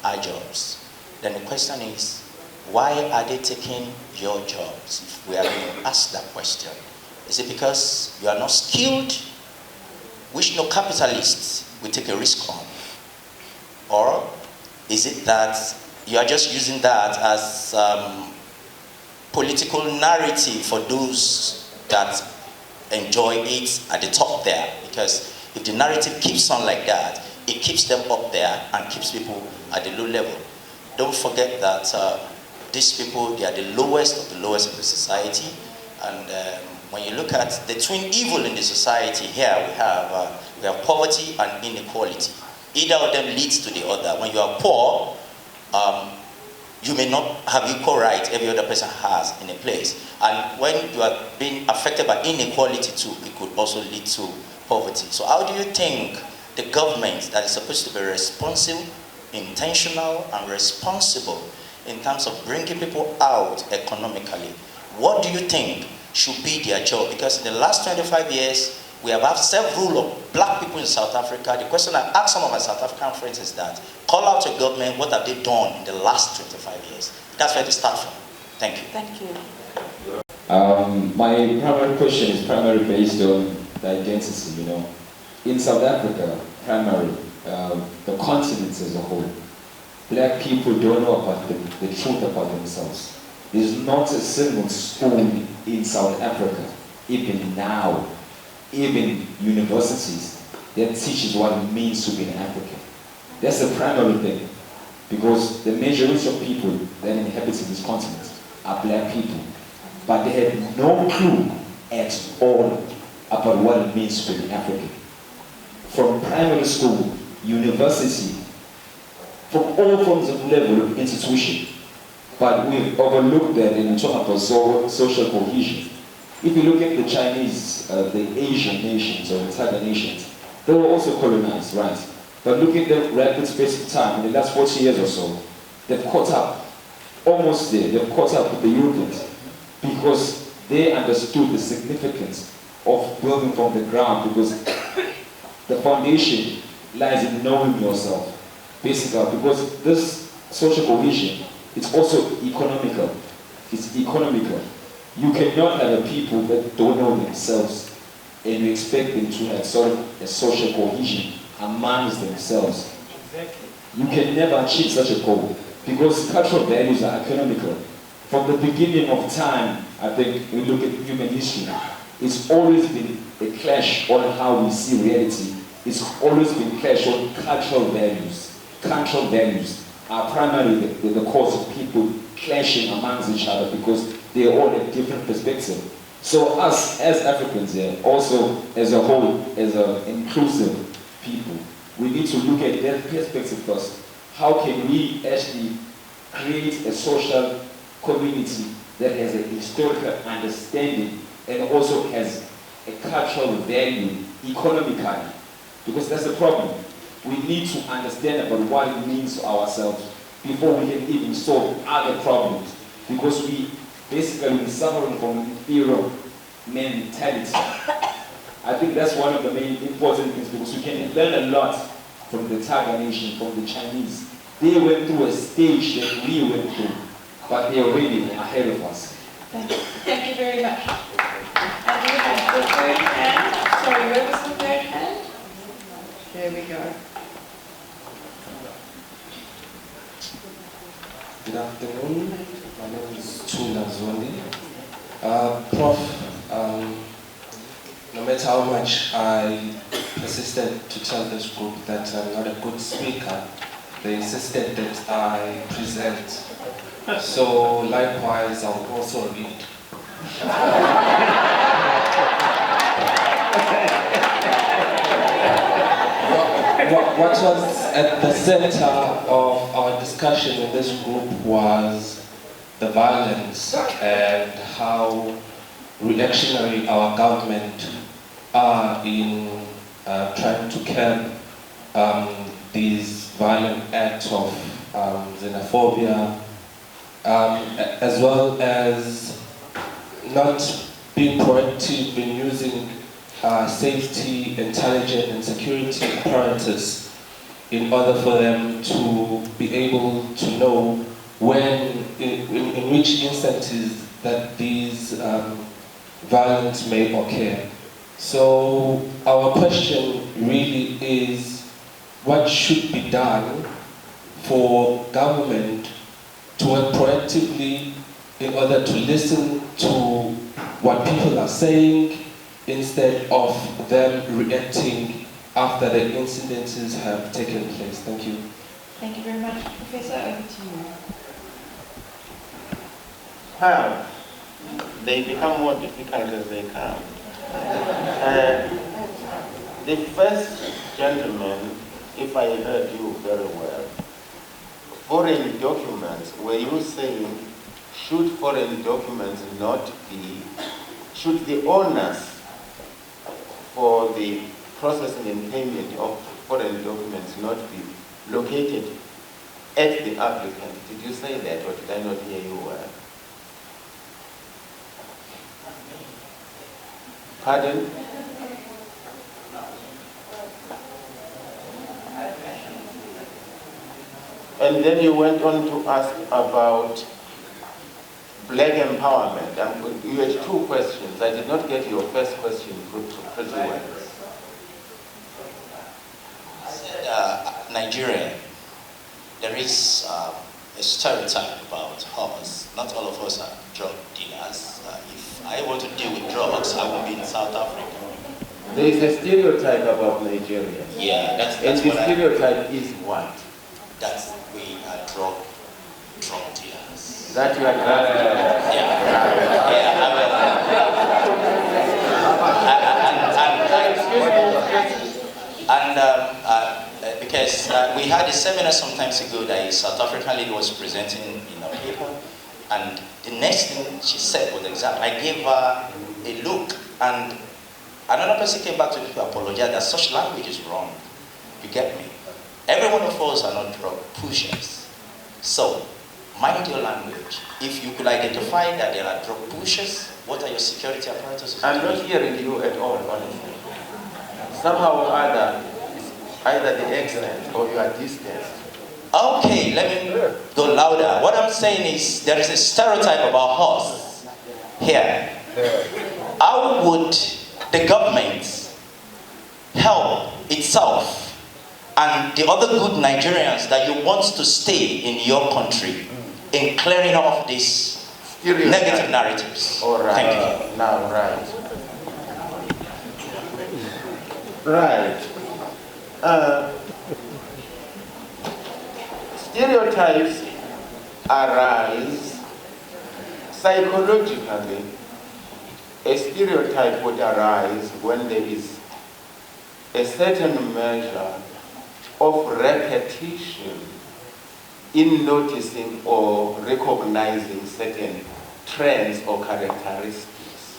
F: our jobs. Then the question is, why are they taking your jobs? If we are going to ask that question, is it because you are not skilled, which no capitalist will take a risk on? Or is it that you are just using that as political narrative for those that enjoy it at the top there? Because if the narrative keeps on like that, it keeps them up there and keeps people at the low level. Don't forget that these people, they are the lowest of the society. And when you look at the twin evil in the society here, we have poverty and inequality. Either of them leads to the other. When you are poor, you may not have equal rights every other person has in a place. And when you are being affected by inequality too, it could also lead to poverty. So how do you think the government that is supposed to be responsible, intentional and responsible in terms of bringing people out economically, what do you think should be their job? Because in the last 25 years, we have had several of black people in South Africa. The question I ask some of my South African friends is that, call out your government, what have they done in the last 25 years? That's where they start from. Thank you.
A: Thank you.
G: My primary question is primarily based on the identity, In South Africa, primarily, the continent as a whole, black people don't know about the truth about themselves. There's not a single school in South Africa, even now, even universities, that teaches what it means to be an African. That's the primary thing. because the majority of people that inhabit this continent are black people, but they have no clue at all about what it means to be African. From primary school, university, from all forms of level of institution. But we've overlooked that and we talk about social cohesion. If you look at the Chinese, the Asian nations or the Tiger nations, they were also colonized, right? But look at the rapid space of time, in the last 40 years or so, they've caught up, almost there, they've caught up with the Europeans because they understood the significance of building from the ground, because the foundation lies in knowing yourself, basically, because this social cohesion, it's also economical. It's economical. You cannot have a people that don't know themselves and you expect them to have sort of a social cohesion amongst themselves. Exactly. You can never achieve such a goal because cultural values are economical. From the beginning of time, I think, when you look at human history, it's always been a clash on how we see reality. It's always been a clash on cultural values. Cultural values are primarily the cause of people clashing amongst each other because they all have different perspectives. So us as Africans here, also as a whole, as an inclusive people, we need to look at their perspective first. How can we actually create a social community that has a historical understanding and also has a cultural value economically? Because that's the problem. We need to understand about what it means to ourselves before we can even solve other problems. Because we basically suffering from inferior mentality. I think that's one of the main important things, because we can learn a lot from the Tiger Nation, from the Chinese. They went through a stage that we went through, but they are really ahead of us.
A: Thank you very much. And we have the third hand. Sorry, where was the third hand? There we go.
H: Good afternoon. My name is Chula Zondi. Prof, no matter how much I persisted to tell this group that I'm not a good speaker, they insisted that I present. So likewise, I'll also read. What was at the center of our discussion in this group was the violence and how reactionary our government are in trying to curb these violent acts of xenophobia, as well as not being proactive in using safety, intelligence, and security apparatus in order for them to be able to know when, in which instances that these violence may occur. So our question really is, what should be done for government to work proactively in order to listen to what people are saying, instead of them reacting after the incidences have taken place. Thank you.
A: Thank you very much. Professor, over to you.
B: Well, they become more difficult as they come. The first gentleman, if I heard you very well, foreign documents, were you saying, should foreign documents not be, should the owners for the processing and payment of foreign documents not be located at the applicant? Did you say that, or did I not hear you well? Pardon? And then you went on to ask about black empowerment. You had two questions. I did not get your first question pretty well.
F: Nigeria, there is a stereotype about us. Not all of us are drug dealers. If I were to deal with drugs, I would be in South Africa.
B: There is a stereotype about Nigeria.
F: Yeah, that's
B: and the
F: what
B: stereotype is what?
F: That we are
B: That you are
F: because we had a seminar some times ago that a South African lady was presenting in a paper, and the next thing she said was exactly, I gave her a look, and another person came back to me to apologize that such language is wrong. You get me? Every one of us are not drug pushers. So, mind your language. If you could identify that there are drug pushers, what are your security apparatus?
B: I'm not hearing you at all, honestly. Somehow or other, either the accent or you are distant.
F: Okay, let me go louder. What I'm saying is there is a stereotype about us here. How would the government help itself and the other good Nigerians that you want to stay in your country in clearing off these negative narratives?
B: All right.
F: Thank you.
B: Now, right. Stereotypes arise psychologically. A stereotype would arise when there is a certain measure of repetition in noticing or recognizing certain trends or characteristics.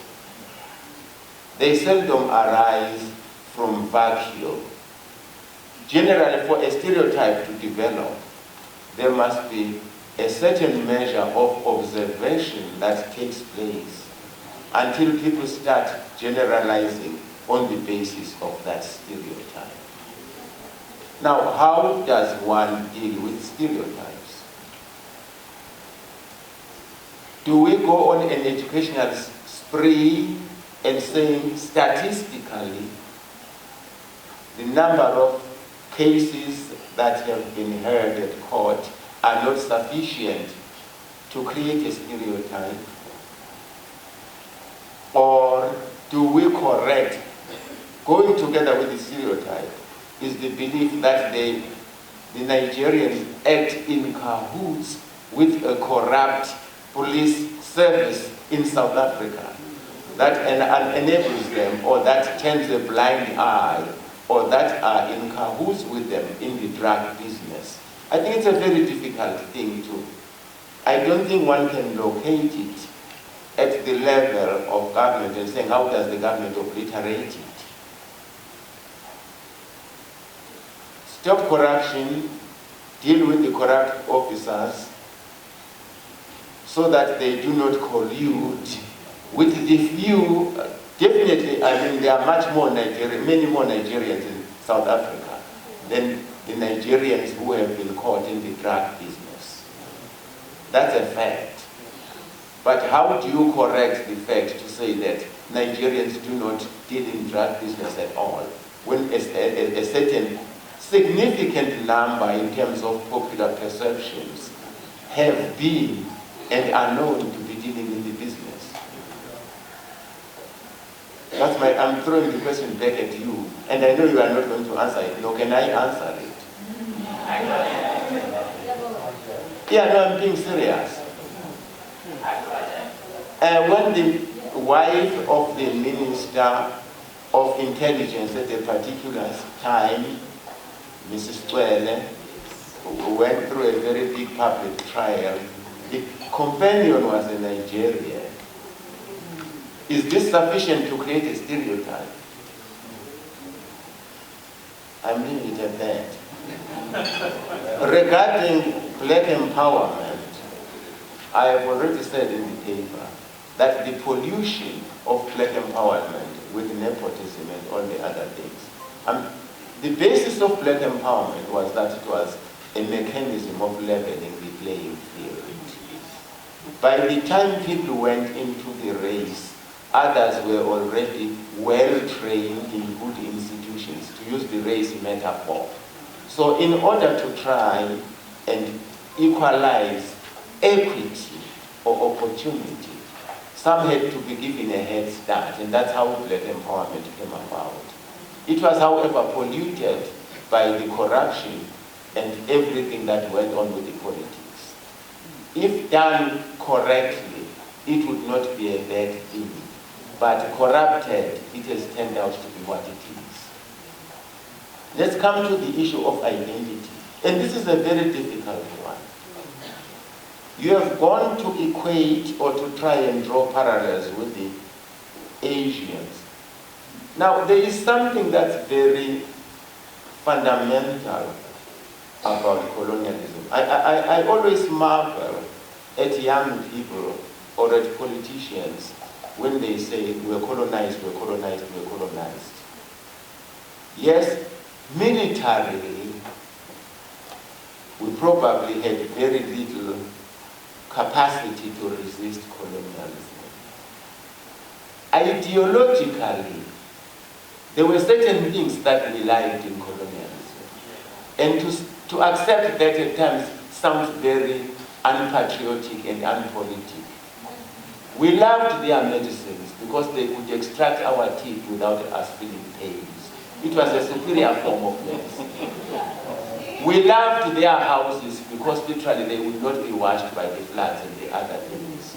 B: They seldom arise from vacuum. Generally, for a stereotype to develop, there must be a certain measure of observation that takes place until people start generalizing on the basis of that stereotype. Now, how does one deal with stereotypes? Do we go on an educational spree and saying statistically the number of cases that have been heard at court are not sufficient to create a stereotype? Or do we correct, going together with the stereotype, is the belief that the Nigerians act in cahoots with a corrupt police service in South Africa that enables them, or that turns a blind eye, or that are in cahoots with them in the drug business. I think it's a very difficult thing to, I don't think one can locate it at the level of government and saying, how does the government obliterate it? Stop corruption, deal with the corrupt officers so that they do not collude with the few. Definitely, I mean, there are many more Nigerians in South Africa than the Nigerians who have been caught in the drug business. That's a fact. But how do you correct the fact to say that Nigerians do not deal in drug business at all, when a certain significant number in terms of popular perceptions have been and are known to be dealing in the business? That's I'm throwing the question back at you, and I know you are not going to answer it. No, can I answer it? Yeah, no, I'm being serious. When the wife of the Minister of Intelligence at a particular time, Mrs. Twele, went through a very big public trial, the companion was a Nigerian. Is this sufficient to create a stereotype? I'm leaving it at that. Regarding black empowerment, I have already said in the paper that the pollution of black empowerment with nepotism and all the other things, the basis of black empowerment was that it was a mechanism of leveling the playing field. By the time people went into the race, others were already well-trained in good institutions, to use the race metaphor. So in order to try and equalize equity or opportunity, some had to be given a head start, and that's how black empowerment came about. It was, however, polluted by the corruption and everything that went on with the politics. if done correctly, it would not be a bad thing. But corrupted, it has turned out to be what it is. Let's come to the issue of identity. And this is a very difficult one. You have gone to equate or to try and draw parallels with the Asians. Now, there is something that's very fundamental about colonialism. I always marvel at young people or at politicians when they say, we're colonized, we're colonized, we're colonized. Yes, militarily, we probably had very little capacity to resist colonialism. Ideologically, there were certain things that we liked in colonialism. And to accept that at times sounds very unpatriotic and unpolitic. We loved their medicines because they could extract our teeth without us feeling pains. It was a superior form of medicine. We loved their houses because literally they would not be washed by the floods and the other things.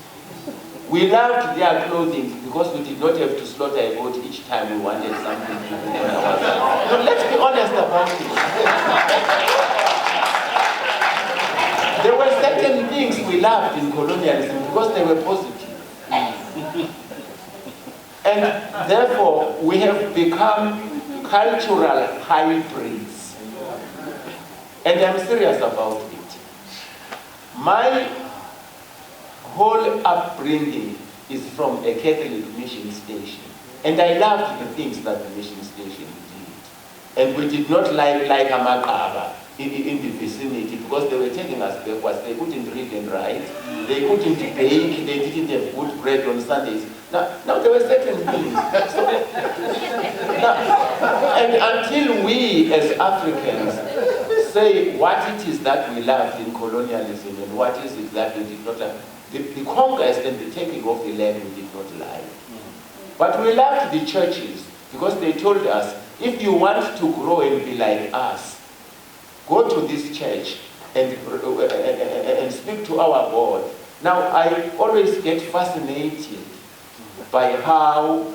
B: We loved their clothing because we did not have to slaughter a goat each time we wanted something to do on ourselves. No, let's be honest about it. There were certain things we loved in colonialism because they were positive. And therefore, we have become cultural hybrids. And I'm serious about it. My whole upbringing is from a Catholic mission station. And I loved the things that the mission station did. And we did not like Amakaba in the vicinity because they were taking us backwards. They couldn't read and write. They couldn't bake. They didn't have good bread on Sundays. Now there were certain things. And until we as Africans say what it is that we loved in colonialism and what is it that we did not like, the conquest and the taking of the land we did not like. But we loved the churches because they told us, if you want to grow and be like us, go to this church and speak to our God. Now, I always get fascinated by how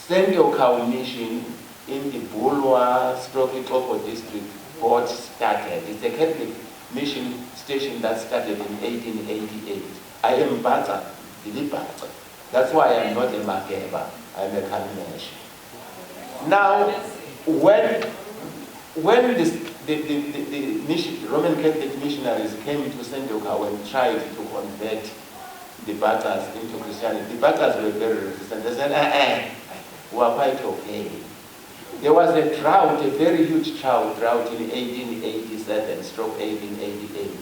B: Sendoka Mission in the Bulwa/Topo district board started. It's a Catholic mission station that started in 1888. I am Bata, Bata. That's why I'm not a Makeba, I'm a Kalimesh. Now, when the Roman Catholic missionaries came to Sendoka and tried to convert the Batas into Christianity, the Batas were very resistant. They said, we are quite okay. There was a drought, a very huge drought in 1887/1888.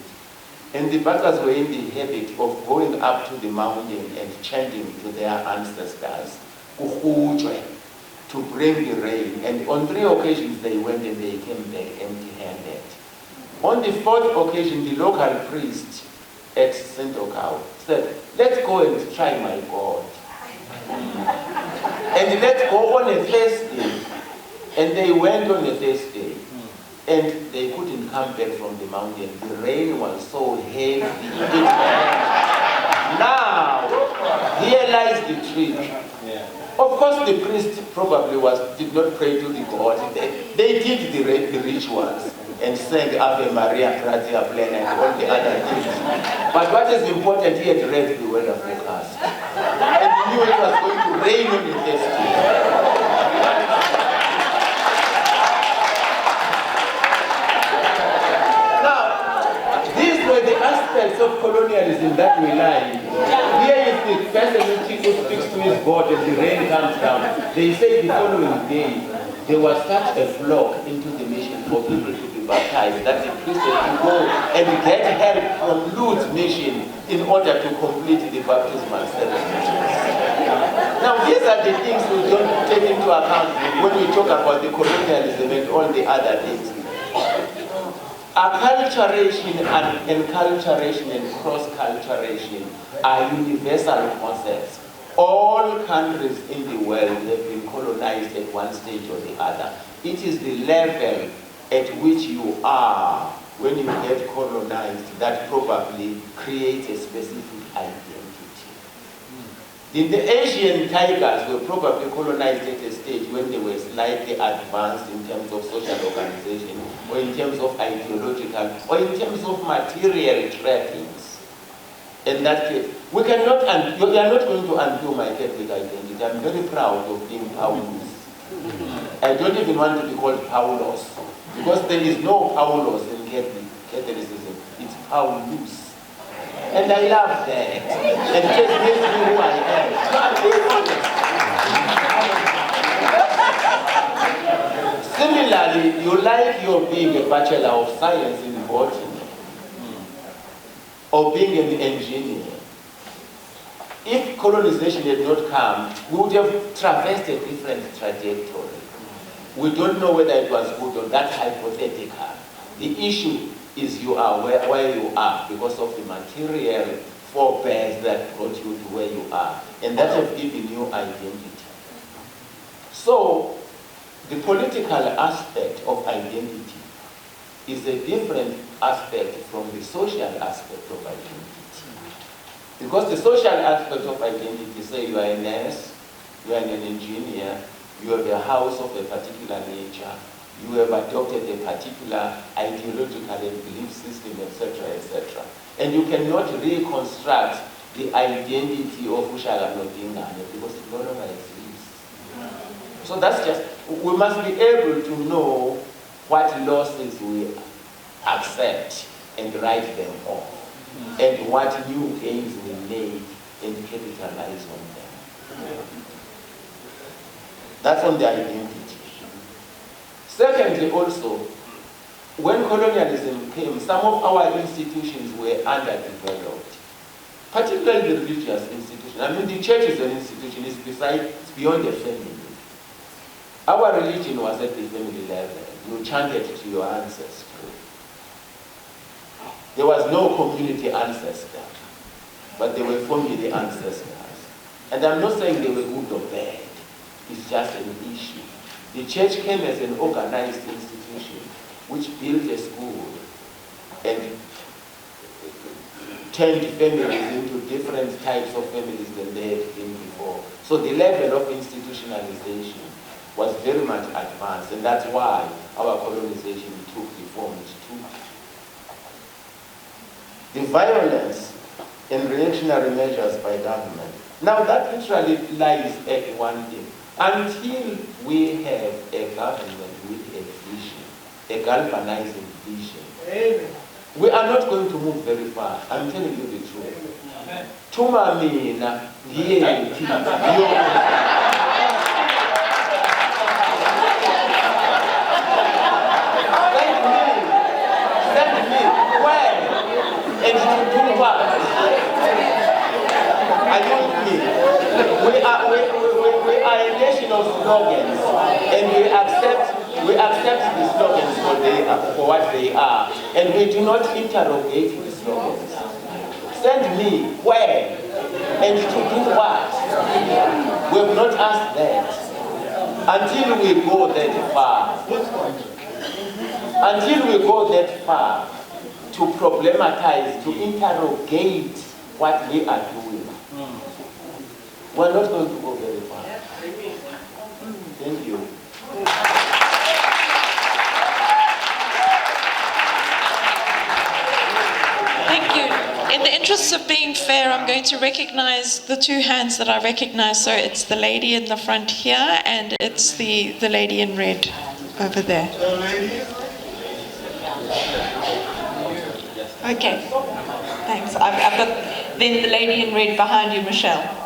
B: And the Batas were in the habit of going up to the mountain and chanting to their ancestors, to bring the rain. And on 3 occasions they went and they came back empty-handed. On the 4th occasion, the local priest at St. Okau said, let's go and try my God. And let's go on a Thursday. And they went on a Thursday. And they couldn't come back from the mountain. The rain was so heavy. Now, here lies the trick. Of course, the priest probably did not pray to the God. They did the rituals and sang Ave Maria, Gratia Plena, and all the other things. But what is important, he had read the weather forecast. And he knew it was going to rain on the Thursday. The aspects of colonialism that we like. Here is the person who speaks to his God and the rain comes down. They say the following day, there was such a flock into the mission for people to be baptized that the priest had to go and get help from Lut's mission in order to complete the baptismal ceremony. Now these are the things we don't take into account when we talk about the colonialism and all the other things. Acculturation and enculturation and cross-culturation are universal concepts. All countries in the world have been colonized at one stage or the other. It is the level at which you are when you get colonized, that probably creates a specific identity. The Asian tigers were probably colonized at a stage when they were slightly advanced in terms of social organization, or in terms of ideological, or in terms of material trappings. In that case, we cannot, you are not going to undo my Catholic identity. I'm very proud of being Paulus. I don't even want to be called Paulos, because there is no Paulos in Catholicism. It's Paulus. And I love that. It just makes me who I am. No, I'm being honest. Similarly, you like your being a Bachelor of Science in botany, or being an engineer. If colonization had not come, we would have traversed a different trajectory. We don't know whether it was good or that's hypothetical. The issue is you are where you are because of the material forebears that brought you to where you are, and that have given you identity. So, the political aspect of identity is a different aspect from the social aspect of identity. Because the social aspect of identity, say you are a nurse, you are an engineer, you have a house of a particular nature, you have adopted a particular ideological and belief system, etc., etc. And you cannot reconstruct the identity of Ushala Nodingane because it no longer exists. So that's just, we must be able to know what losses we accept and write them off, and what new gains we make and capitalize on them. That's on the identity. Secondly, also, when colonialism came, some of our institutions were underdeveloped, particularly the religious institutions. I mean, the church is an institution, it's beyond the family. Our religion was at the family level. You chanted to your ancestors. There was no community ancestor, but there were family ancestors. And I'm not saying they were good or bad. It's just an issue. The church came as an organized institution which built a school and turned families into different types of families than they had been before. So the level of institutionalization was very much advanced, and that's why our colonization took the form it took. The violence and reactionary measures by government. Now that literally lies at one thing. Until we have a government with a vision, a galvanizing vision, amen, we are not going to move very far. I'm telling you the truth. Tumamina, send me, where? And to do what? Are you with me? We are a nation of slogans, and we accept the slogans for what they are, and we do not interrogate the slogans. Send me where and to do what? We have not asked that until we go that far. Until we go that far to problematize, to interrogate what we are doing. We're not going to go very far. Thank you.
A: Thank you. In the interest of being fair, I'm going to recognize the two hands that I recognize. So it's the lady in the front here, and it's the lady in red over there. Okay. Thanks. I've got then the lady in red behind you, Michelle.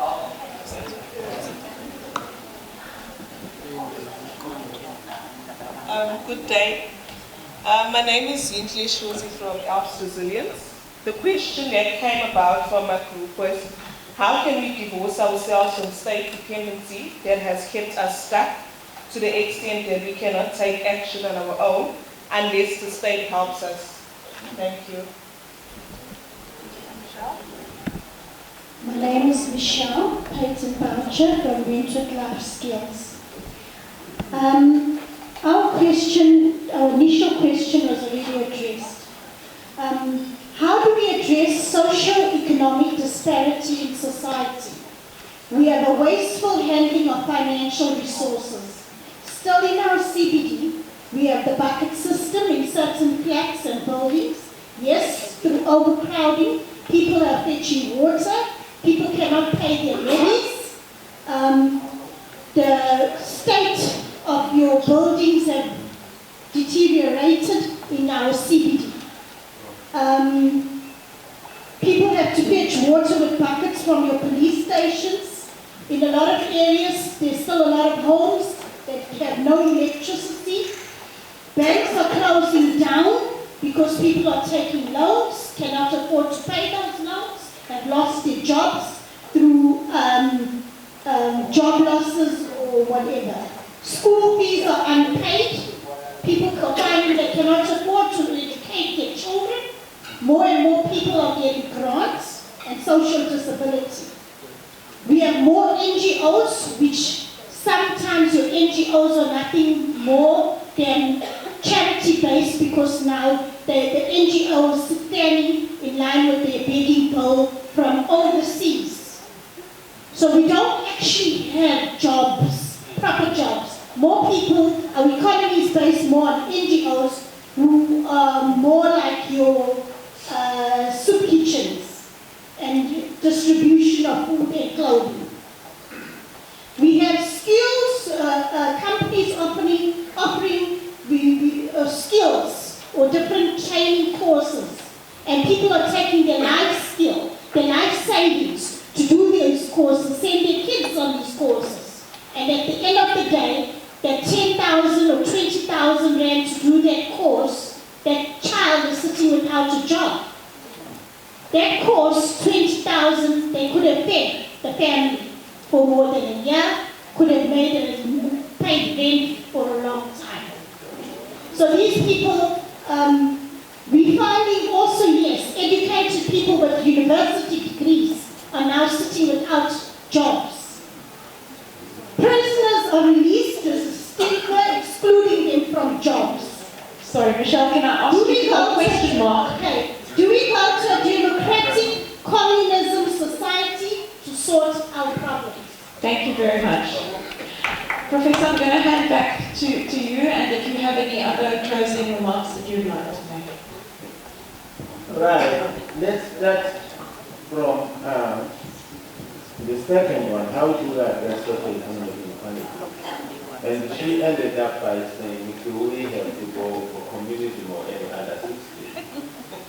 I: Good day. My name is Yintle Shozi from Alps Resilience. The question that came about from my group was, how can we divorce ourselves from state dependency that has kept us stuck to the extent that we cannot take action on our own unless the state helps us? Thank you.
J: My name is Michelle Payton-Boucher from Brentwood Life Skills. Our initial question was already addressed. How do we address socio-economic disparity in society? We have a wasteful handling of financial resources. Still in our CBD, we have the bucket system in certain flats and buildings. Yes, through overcrowding, people are fetching water, people cannot pay their levies. The state of your buildings have deteriorated in our CBD. People have to fetch water with buckets from your police stations. In a lot of areas, there's still a lot of homes that have no electricity. Banks are closing down because people are taking loans, cannot afford to pay those loans, have lost their jobs through job losses or whatever. School fees are unpaid. People are finding they cannot afford to educate their children. More and more people are getting grants and social disability. We have more NGOs, which sometimes your NGOs are nothing more than charity-based, because now the NGOs are standing in line with their begging bowl from overseas. So we don't actually have jobs, proper jobs. More people, our economy is based more on NGOs who are more like your soup kitchens and distribution of food and clothing. We have skills, companies offering skills or different training courses, and people are taking their life skill, their life savings to do these courses, send their kids on these courses. And at the end of the day, that 10,000 or 20,000 rand to do that course, that child is sitting without a job. That course, 20,000, they could have fed the family for more than a year, could have paid rent for a long time. So these people, we finding also, yes, educated people with university degrees are now sitting without jobs. Prisoners are released, there's a stigma excluding them from jobs.
A: Sorry, Michelle, can I ask you a question mark?
J: Okay. Do we go to a democratic communism society to sort our problems?
A: Thank you very much. Professor, I'm going to hand back to you, and if you have any other closing remarks that you'd like to make.
K: Right. Let's start from the second one. How do we address socio-economic inequality? And she ended up by saying, do we have to go for communism or any other system,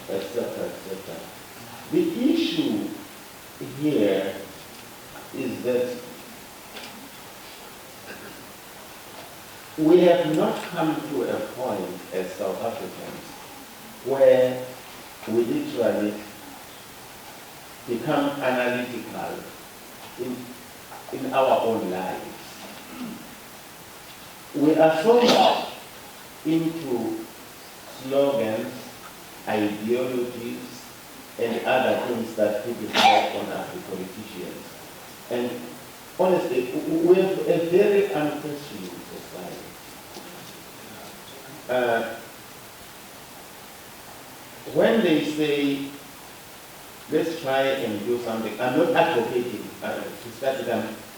K: etc., etc. The issue here is that we have not come to a point as South Africans where we literally become analytical in our own lives. We are so much into slogans, ideologies, and other things that people talk on as the politicians. And honestly, we have a very unquestioning society. When they say, let's try and do something, I'm not advocating, to start with,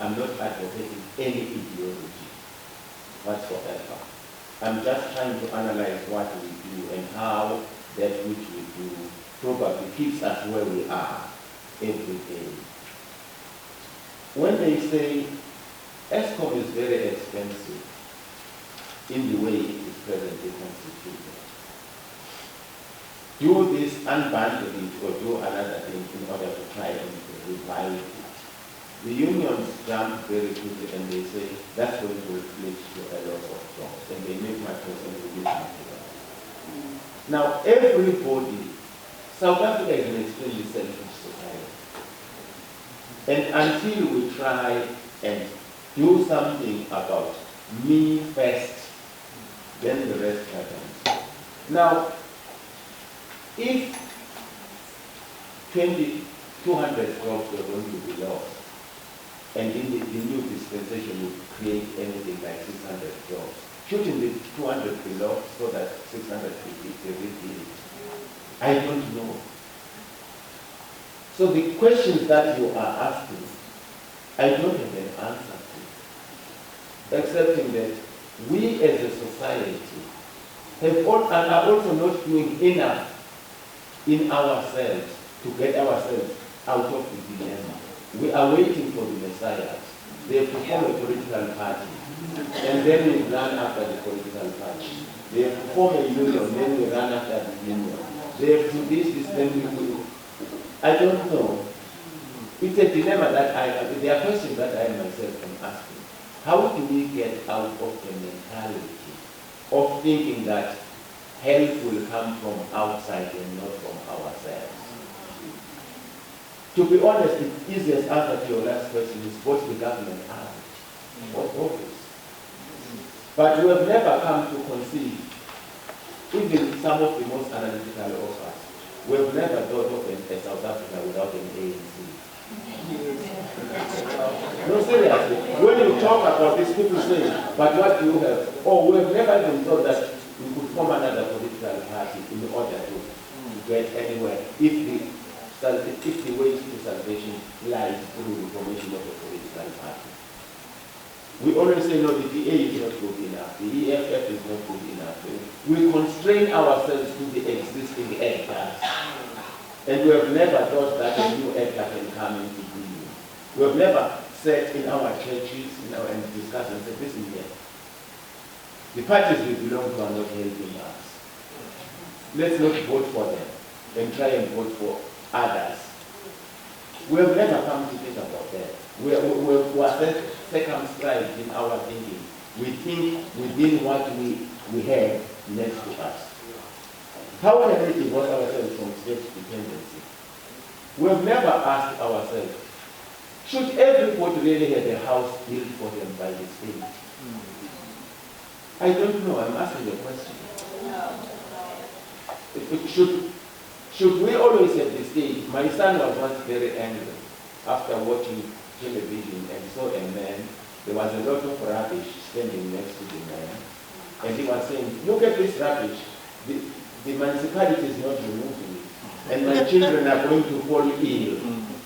K: I'm not advocating any ideology whatsoever. I'm just trying to analyze what we do and how that which we do probably keeps us where we are every day. When they say ESCOM is very expensive in the way it is presently constituted, do this, unbundle it, or do another thing in order to try and revive it. The unions jump very quickly and they say that's going to lead to a lot of jobs, and they make much of and release much of. Now, everybody, South Africa is an extremely selfish society. And until we try and do something about me first, then the rest happens. Now, if 200 jobs were going to be lost, and in the new dispensation would create anything like 600 jobs, shouldn't the 200 be lost so that 600 could be rebuilt? I don't know. So the questions that you are asking, I don't have an answer to, excepting that we as a society have all, and are also not doing enough in ourselves to get ourselves out of the dilemma. We are waiting for the Messiah. They form a political party, and then we run after the political party. They form a union, then we run after the union. They do this, then we do. I don't know. It's a dilemma that there are questions that I myself am asking. How do we get out of the mentality of thinking that help will come from outside and not from ourselves? To be honest, the easiest answer to your last question is what the government has. What office? But we have never come to conceive, even some of the most analytical of us, we have never thought of a South Africa without an ANC. No, seriously. When you talk about this, people say, but what do you have? Oh, we have never even thought that we could form another political party in order to get anywhere if the way to salvation lies through the formation of a political party. We always say, no, the DA is not good enough, the EFF is not good enough. We constrain ourselves to the existing actors. And we have never thought that a new actor can come into being. We have never sat in our churches and discussed and said, listen here, the parties we belong to are not helping us. Let's not vote for them and try and vote for others. We have never come to think about that. We are circumscribed in our thinking. We think within what we have next to us. How can we divorce ourselves from state dependency? We have never asked ourselves, should everybody really have a house built for them by the state? I don't know, I'm asking a question. Should we always have the state? My son was once very angry after watching television and saw a man. There was a lot of rubbish standing next to the man. And he was saying, look at this rubbish. The municipality is not removing it. And my children are going to fall ill.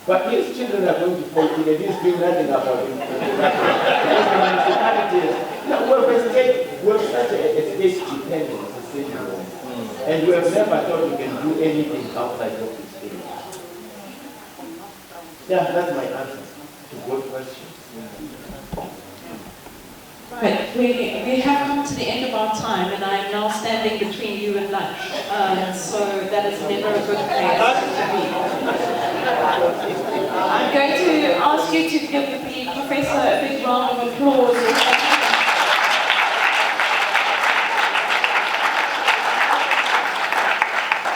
K: But his children are going to fall ill and he's doing nothing about it. Because the municipality is, we have such a state dependence syndrome. And we have never thought we can do anything outside of the state. Yeah, that's my answer to both questions.
A: Right, we have come to the end of our time and I'm now standing between you and lunch. So that is never a good place to be. I'm going to ask you to give the professor a big round of applause.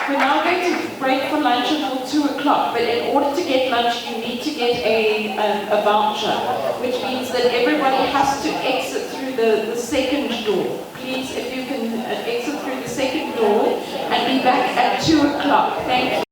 A: We're now going to break for lunch until 2 o'clock, but in order to get lunch, you need to get a voucher, which means that everybody has to exit through the second door. Please, if you can exit through the second door and be back at 2 o'clock. Thank you.